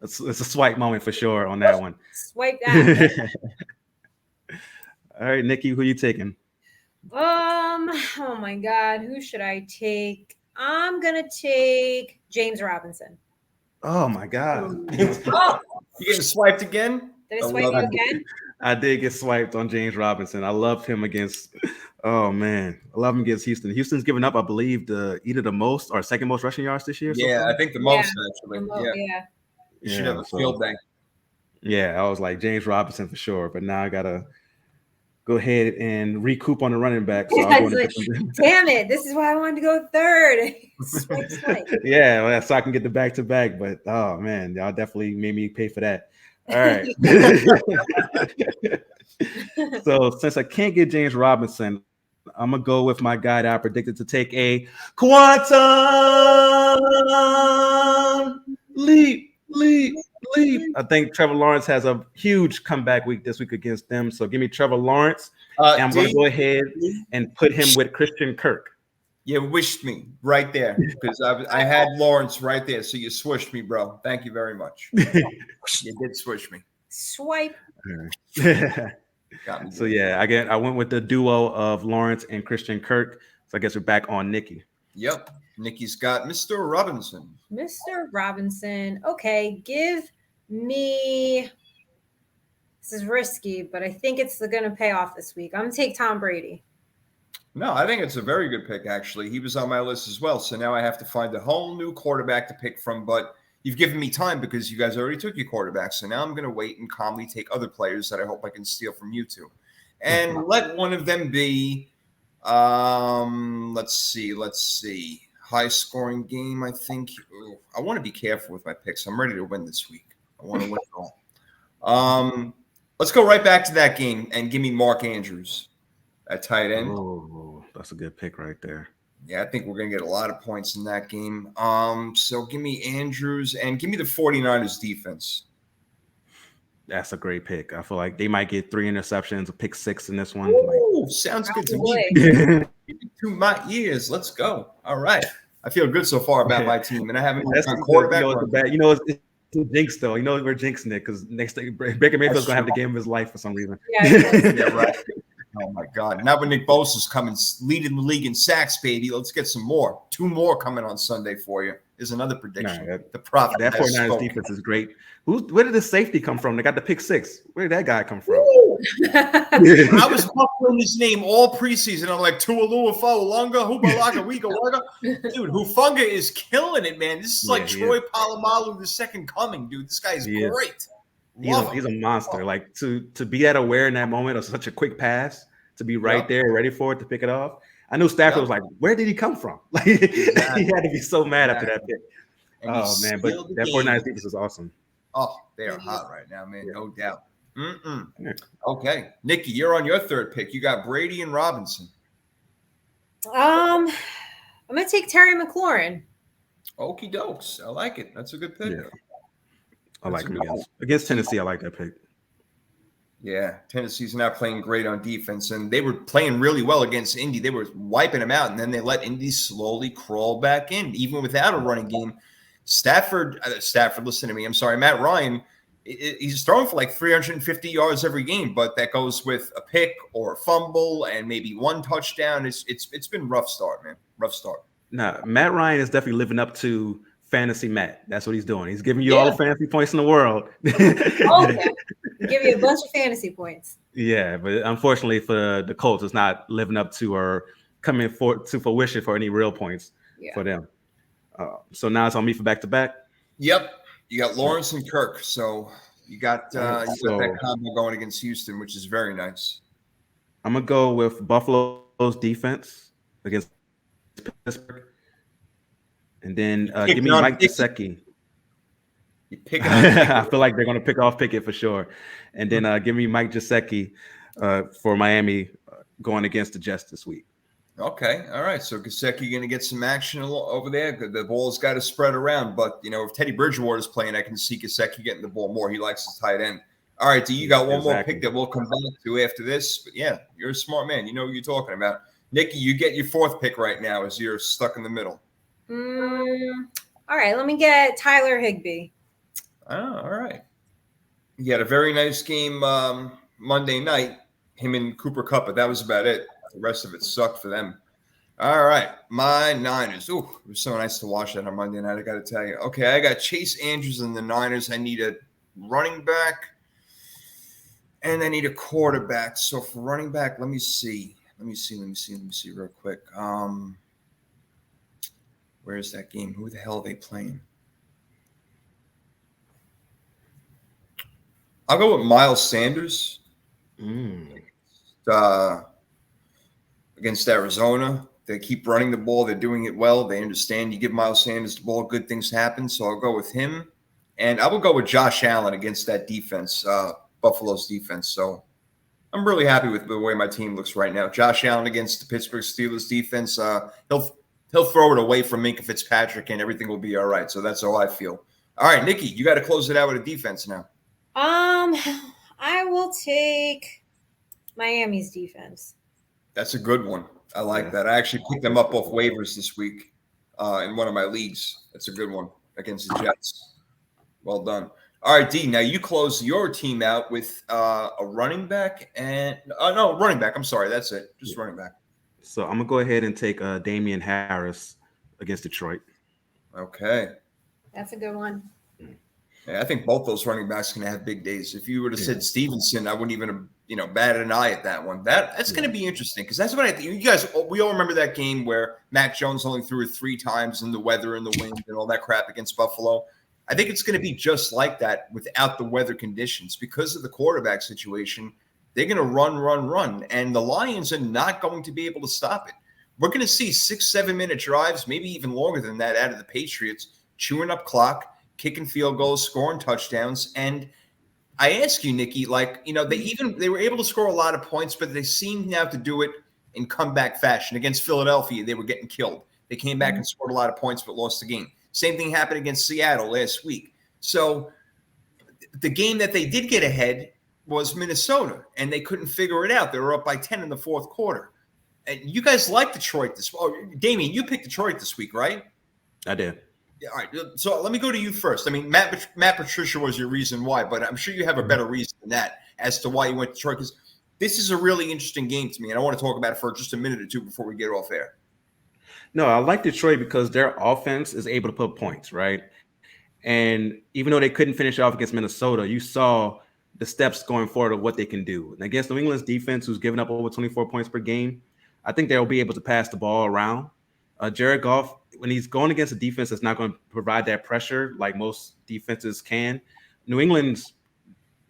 it's a swipe moment for sure on that one. Swipe that. All right, Nikki, who you taking? Oh my God, who should I take? I'm gonna take James Robinson. Oh my God. Oh, You getting swiped again? did I I swipe love you it. again? I did get swiped on James Robinson. I loved him against. Oh man, I love him against Houston. Houston's given up, I believe, either the most or second most rushing yards this year. so Yeah, far. I think the most actually. Yeah. Yeah, you should Yeah, have a so- field day. Yeah, I was like James Robinson for sure, but now I gotta go ahead and recoup on the running back. So Yeah, I'm going it's to get Damn it! This is why I wanted to go third. Swipe, swipe. yeah, well, so I can get the back to back. But oh man, y'all definitely made me pay for that. All right. So since I can't get James Robinson, I'm gonna go with my guy that I predicted to take a quantum leap. I think Trevor Lawrence has a huge comeback week this week against them. So give me Trevor Lawrence. And I'm going to go ahead and put him with Christian Kirk. You wished me right there because I had Lawrence right there. So you swished me, bro. Thank you very much. You did swish me. Swipe. Got me. So yeah, I went with the duo of Lawrence and Christian Kirk. So I guess we're back on Nikki. Yep. Nikki's got Mr. Robinson. Mr. Robinson. Okay, give me. This is risky, but I think it's going to pay off this week. I'm going to take Tom Brady. No, I think it's a very good pick, actually. He was on my list as well. So now I have to find a whole new quarterback to pick from. But you've given me time because you guys already took your quarterback. So now I'm going to wait and calmly take other players that I hope I can steal from you two. And let one of them be, let's see. High scoring game, I think. Ooh, I want to be careful with my picks. I'm ready to win this week. I want to win it all. Let's go right back to that game and give me Mark Andrews at tight end. Oh, that's a good pick right there. Yeah, I think we're going to get a lot of points in that game. So give me Andrews and give me the 49ers defense. That's a great pick. I feel like they might get 3 interceptions, a pick 6 in this one. Ooh, sounds good to me. To my ears. Let's go. All right. I feel good so far about my team, and I haven't That's done quarterback. It's a jinx, though. You know we're jinxing it because next thing Baker Mayfield's gonna have the game of his life for some reason. Yeah, right. Oh my God! Now when Nick Bosa's coming, leading the league in sacks, baby, let's get some more. 2 more coming on Sunday for you. Is another prediction. The prophet. That 49ers defense is great. Where did the safety come from? They got the pick 6. Where did that guy come from? I was buffering his name all preseason. I'm like Tualua Faulanga, Hubalaga, Wika Waga. Dude, Hufunga is killing it, man. This is like Troy Polamalu, the second coming, dude. This guy is great. He's a monster. Like to be that aware in that moment of such a quick pass, to be right there, ready for it, to pick it off. I knew Stafford was like, where did he come from? Like he had to be so mad after that pick. Oh man, but that 49ers defense is awesome. Oh, they are hot right now, man. No doubt. Okay. Nikki, you're on your third pick. You got Brady and Robinson. I'm gonna take Terry McLaurin. Okie dokes. I like it. That's a good pick. Yeah. I like him against Tennessee. I like that pick. Yeah, Tennessee's not playing great on defense, and they were playing really well against Indy. They were wiping them out, and then they let Indy slowly crawl back in, even without a running game. Stafford, listen to me. I'm sorry, Matt Ryan. He's throwing for like 350 yards every game, but that goes with a pick or a fumble and maybe 1 touchdown. It's been rough start, man. Rough start. Nah, Matt Ryan is definitely living up to fantasy Matt. That's what he's doing. He's giving you all the fantasy points in the world. Okay. Give you a bunch of fantasy points. Yeah, but unfortunately for the Colts, it's not living up to or coming to fruition for any real points for them. So now it's on me for back-to-back. Yep. You got Lawrence and Kirk. So you got that combo going against Houston, which is very nice. I'm going to go with Buffalo's defense against Pittsburgh. And then give me Mike Gesicki. You pick it up. I feel like they're going to pick off Pickett for sure. And then give me Mike Gesicki for Miami going against the Jets this week. Okay. All right. So Gesicki going to get some action over there. The ball's got to spread around. But, if Teddy Bridgewater is playing, I can see Gesicki getting the ball more. He likes his tight end. All right. D, you got one more pick that we'll come back to after this. But, yeah, you're a smart man. You know what you're talking about. Nikki, you get your 4th pick right now as you're stuck in the middle. All right. Let me get Tyler Higbee. Oh, all right. He had a very nice game Monday night, him and Cooper Kupp, but that was about it. The rest of it sucked for them. All right. My Niners. Ooh, it was so nice to watch that on Monday night, I got to tell you. Okay, I got Chase Andrews and the Niners. I need a running back, and I need a quarterback. So for running back, let me see real quick. Where's that game? Who the hell are they playing? I'll go with Miles Sanders against Arizona. They keep running the ball. They're doing it well. They understand you give Miles Sanders the ball, good things happen. So I'll go with him. And I will go with Josh Allen against that defense, Buffalo's defense. So I'm really happy with the way my team looks right now. Josh Allen against the Pittsburgh Steelers defense. He'll throw it away from Minkah Fitzpatrick, and everything will be all right. So that's how I feel. All right, Nikki, you got to close it out with a defense now. I will take Miami's defense. That's a good one. I like that. I actually picked them up off waivers this week in one of my leagues. That's a good one against the Jets. Well done. All right, D, now you close your team out with a running back and running back. I'm sorry. That's it. Just running back. So I'm going to go ahead and take Damian Harris against Detroit. Okay. That's a good one. Yeah, I think both those running backs can have big days. If you would have said Stevenson, I wouldn't even have batted an eye at that one. That's going to be interesting because that's what I think. You guys, we all remember that game where Mac Jones only threw it 3 times in the weather and the wind and all that crap against Buffalo. I think it's going to be just like that without the weather conditions because of the quarterback situation. They're going to run, and the Lions are not going to be able to stop it. We're going to see 6-7 minute drives, maybe even longer than that, out of the Patriots, chewing up clock, kicking field goals, scoring touchdowns. And I ask you, Nikki, they were able to score a lot of points, but they seem now to do it in comeback fashion. Against Philadelphia, they were getting killed. They came back and scored a lot of points but lost the game. Same thing happened against Seattle last week. So the game that they did get ahead was Minnesota, and they couldn't figure it out. They were up by 10 in the fourth quarter. And you guys like Detroit this week. Oh, Damien, you picked Detroit this week, right? I did. Yeah, all right. So let me go to you first. I mean, Matt Patricia was your reason why, but I'm sure you have a better reason than that as to why you went to Detroit, because this is a really interesting game to me, and I want to talk about it for just a minute or two before we get off air. No, I like Detroit because their offense is able to put points, right? And even though they couldn't finish off against Minnesota, you saw the steps going forward of what they can do. And against New England's defense, who's given up over 24 points per game, I think they'll be able to pass the ball around. Jared Goff, when he's going against a defense that's not going to provide that pressure like most defenses can, New England's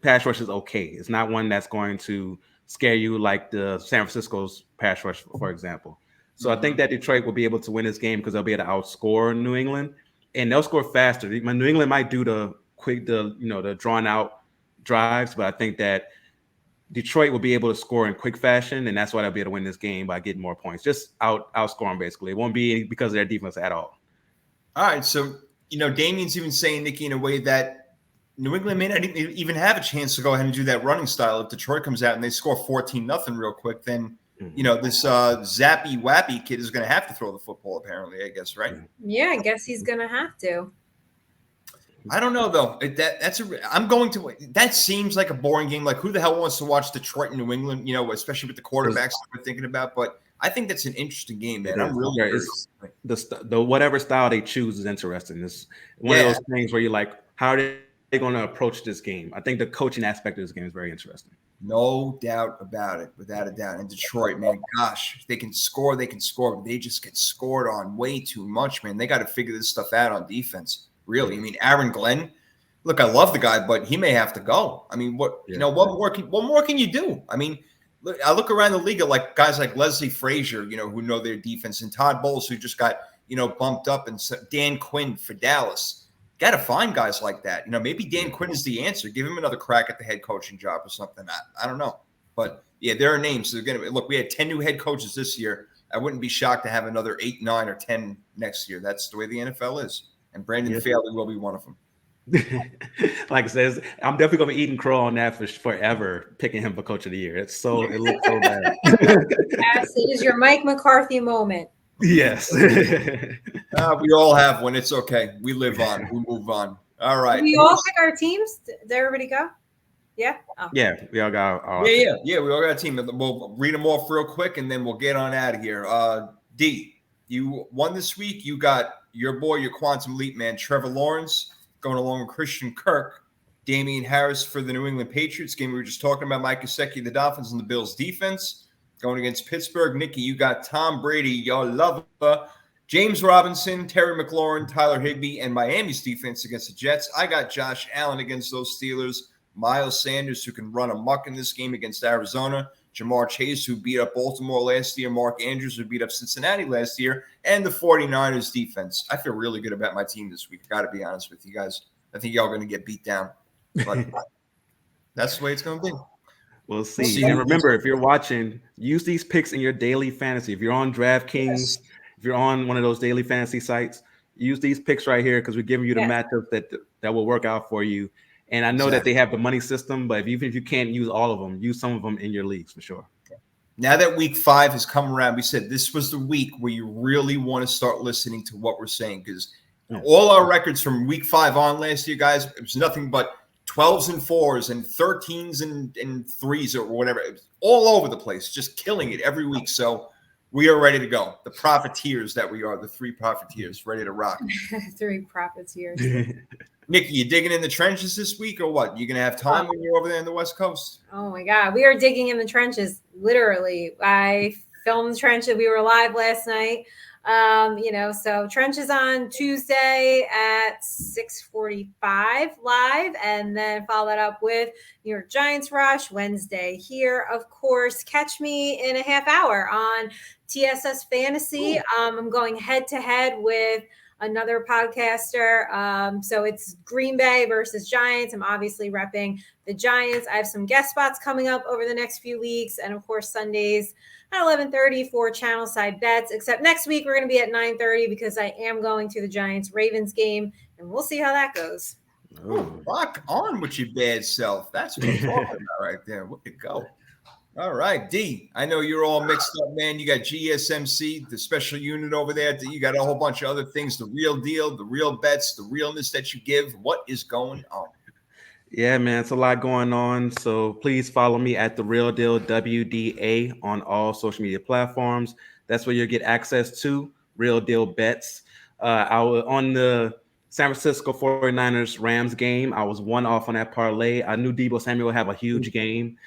pass rush is okay. It's not one that's going to scare you like the San Francisco's pass rush, for example. So I think that Detroit will be able to win this game because they'll be able to outscore New England, and they'll score faster. New England might do the drawn out drives, but I think that Detroit will be able to score in quick fashion, and that's why they'll be able to win this game by getting more points. Just outscoring, basically. It won't be because of their defense at all. All right. So, Damien's even saying, Nikki, in a way that New England may not even have a chance to go ahead and do that running style. If Detroit comes out and they score 14-0 real quick, then, this zappy wappy kid is going to have to throw the football, apparently, I guess, right? Yeah, I guess he's going to have to. I don't know though. That seems like a boring game. Like, who the hell wants to watch Detroit and New England? Especially with the quarterbacks that we're thinking about. But I think that's an interesting game, man. I'm really curious. The whatever style they choose is interesting. It's one of those things where you're like, how are they going to approach this game? I think the coaching aspect of this game is very interesting. No doubt about it, without a doubt. And Detroit, man, gosh, they can score. But they just get scored on way too much, man. They got to figure this stuff out on defense. Really, I mean, Aaron Glenn. Look, I love the guy, but he may have to go. I mean, what more can you do? I mean, I look around the league at like guys like Leslie Frazier, who know their defense, and Todd Bowles, who just got bumped up, and Dan Quinn for Dallas. Got to find guys like that. Maybe Dan Quinn is the answer. Give him another crack at the head coaching job or something. I don't know, but yeah, there are names. They're gonna look. We had 10 new head coaches this year. I wouldn't be shocked to have another 8, 9, or 10 next year. That's the way the NFL is. And Brandon Fairley will be one of them. Like I said, I'm definitely going to be eating crow on that for forever, picking him for coach of the year. It looks so bad. Yes, it is your Mike McCarthy moment. Yes. We all have one. It's okay. We live on. We move on. All right. Did we all pick our teams? Did everybody go? Yeah? Oh. Yeah, we all got our Yeah, we all got a team. We'll read them off real quick, and then we'll get on out of here. D, you won this week. You got your boy, your quantum leap man, Trevor Lawrence, going along with Christian Kirk, Damian Harris for the New England Patriots. Game we were just talking about, Mike Gesicki, the Dolphins, and the Bills defense. Going against Pittsburgh, Nikki, you got Tom Brady, your lover, James Robinson, Terry McLaurin, Tyler Higbee, and Miami's defense against the Jets. I got Josh Allen against those Steelers, Miles Sanders, who can run amok in this game against Arizona, Jamar Chase, who beat up Baltimore last year, Mark Andrews, who beat up Cincinnati last year, and the 49ers defense. I feel really good about my team this week. Got to be honest with you guys. I think y'all are going to get beat down, but that's the way it's going to be. We'll see. And remember, if you're watching, use these picks in your daily fantasy. If you're on DraftKings, if you're on one of those daily fantasy sites, use these picks right here because we're giving you the matchups that will work out for you. And I know that they have the money system, but even if you can't use all of them, use some of them in your leagues for sure. Now that week 5 has come around, we said this was the week where you really want to start listening to what we're saying, because all our records from week 5 on last year, guys, it was nothing but 12s and 4s and 13s and 3s or whatever. It was all over the place, just killing it every week. So we are ready to go. The profiteers that we are, the 3 profiteers, ready to rock. 3 profiteers. Nikki, you digging in the trenches this week or what? You going to have time when you're over there in the West Coast? Oh, my God. We are digging in the trenches, literally. I filmed the trenches. We were live last night. So trenches on Tuesday at 6:45 live, and then follow that up with New York Giants Rush Wednesday here. Of course, catch me in a half hour on TSS Fantasy. I'm going head to head with another podcaster. So it's Green Bay versus Giants. I'm obviously repping the Giants. I have some guest spots coming up over the next few weeks. And of course, Sundays at 11:30 for channel side bets. Except next week we're going to be at 9:30 because I am going to the Giants Ravens game, and we'll see how that goes. Oh, rock on with your bad self. That's what I'm talking about right there. Way to go. All right, D. I know you're all mixed up, man. You got GSMC, the special unit over there. You got a whole bunch of other things, the real deal, the real bets, the realness that you give. What is going on? Yeah, man, it's a lot going on. So please follow me at The Real Deal WDA on all social media platforms. That's where you'll get access to Real Deal bets. I was on the San Francisco 49ers Rams game. I was 1 off on that parlay. I knew Deebo Samuel would have a huge game,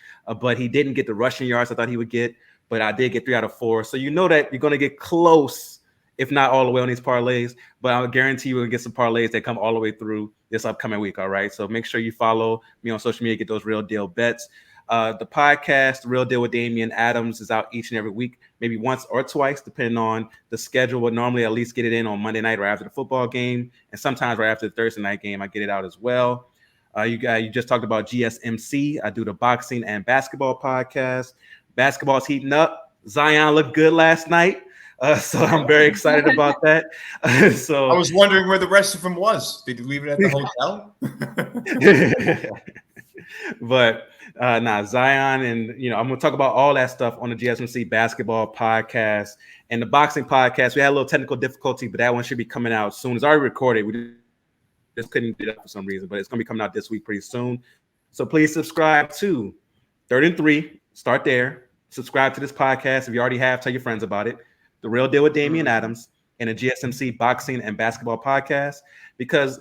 but he didn't get the rushing yards I thought he would get. But I did get 3 out of 4. So you know that you're going to get close, if not all the way on these parlays. But I'll guarantee you will get some parlays that come all the way through this upcoming week. All right. So make sure you follow me on social media, get those Real Deal bets. The podcast, The Real Deal with Damian Adams, is out each and every week, maybe once or twice, depending on the schedule. But normally at least get it in on Monday night or after the football game. And sometimes right after the Thursday night game, I get it out as well. You just talked about GSMC. I do the boxing and basketball podcast. Basketball's heating up. Zion looked good last night. So I'm very excited about that. So I was wondering where the rest of him was. Did you leave it at the hotel? But Zion, and I'm gonna talk about all that stuff on the GSMC basketball podcast and the boxing podcast. We had a little technical difficulty, but that one should be coming out soon. It's already recorded. We just couldn't do that for some reason, but it's gonna be coming out this week pretty soon. So please subscribe to 3rd and 3. Start there. Subscribe to this podcast if you already have. Tell your friends about it. The Real Deal with Damian Adams and the GSMC boxing and basketball podcast. Because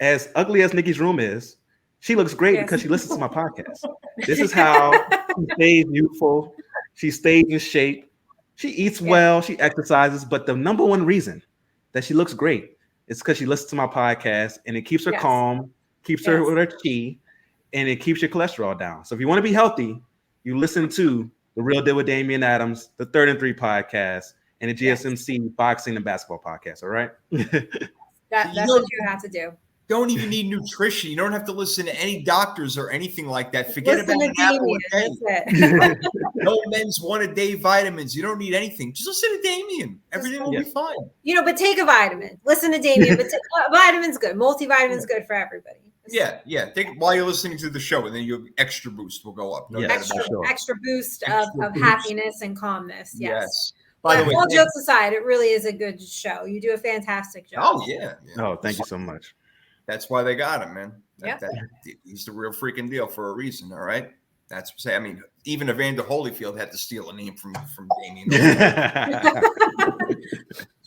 as ugly as Nikki's room is, she looks great because she listens to my podcast. This is how she stays youthful. She stays in shape. She eats well. She exercises. But the number one reason that she looks great is because she listens to my podcast, and it keeps her calm, keeps her with her chi, and it keeps your cholesterol down. So if you want to be healthy, you listen to The Real Deal with Damian Adams, the 3rd and 3 podcast, and the GSMC boxing and basketball podcast. All right. That's what you have to do. Don't even need nutrition. You don't have to listen to any doctors or anything like that. Forget Listen about to an apple Damien. a day. That's it. No men's 1-a-day vitamins. You don't need anything. Just listen to Damien. Everything will be fine. But take a vitamin. Listen to Damien. But vitamin's good. Multivitamin's good for everybody. Yeah. Take while you're listening to the show, and then your extra boost will go up. No doubt about it. Extra boost of happiness and calmness. Yes. By the way, all jokes aside, it really is a good show. You do a fantastic job. Oh yeah. Oh, thank you so much. That's why they got him, man. Yeah. He's the real freaking deal for a reason. All right. That's what I mean. Even Evander Holyfield had to steal a name from Damien. Let's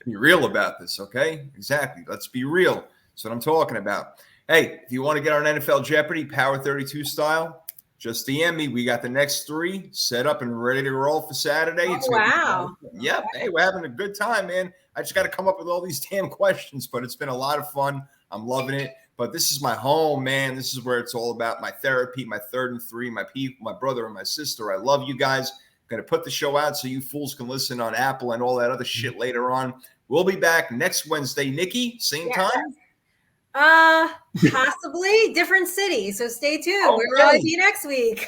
be real about this, okay? Exactly. Let's be real. That's what I'm talking about. Hey, if you want to get on NFL Jeopardy, Power 32 style, just DM me. We got the next 3 set up and ready to roll for Saturday. Oh, wow. Yep. Hey, we're having a good time, man. I just got to come up with all these damn questions, but it's been a lot of fun. I'm loving it. But this is my home, man. This is where it's all about. My therapy, my 3rd and 3, my people, my brother and my sister. I love you guys. Going to put the show out so you fools can listen on Apple and all that other shit later on. We'll be back next Wednesday. Nikki, same time? Possibly different city. So stay tuned. Okay. We'll probably be next week.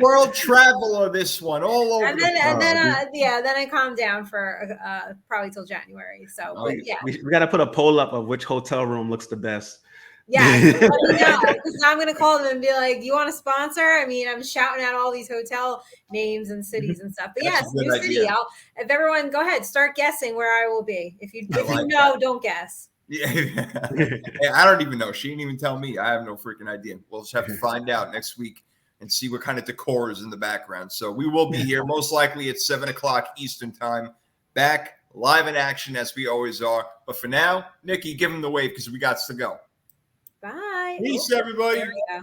World traveler, this one, all over. And then I calm down for probably till January. So, we got to put a poll up of which hotel room looks the best. Yeah, let me know, because I'm gonna call them and be like, "Do you want to sponsor?" I mean, I'm shouting out all these hotel names and cities and stup. But yes, new city. If everyone, go ahead, start guessing where I will be. If you know, don't guess. Yeah. I don't even know. She didn't even tell me. I have no freaking idea. We'll just have to find out next week and see what kind of decor is in the background. So we will be here most likely at 7:00 Eastern time, back live in action as we always are. But for now, Nikki, give him the wave because we got to go. Bye. Peace, everybody. There we go.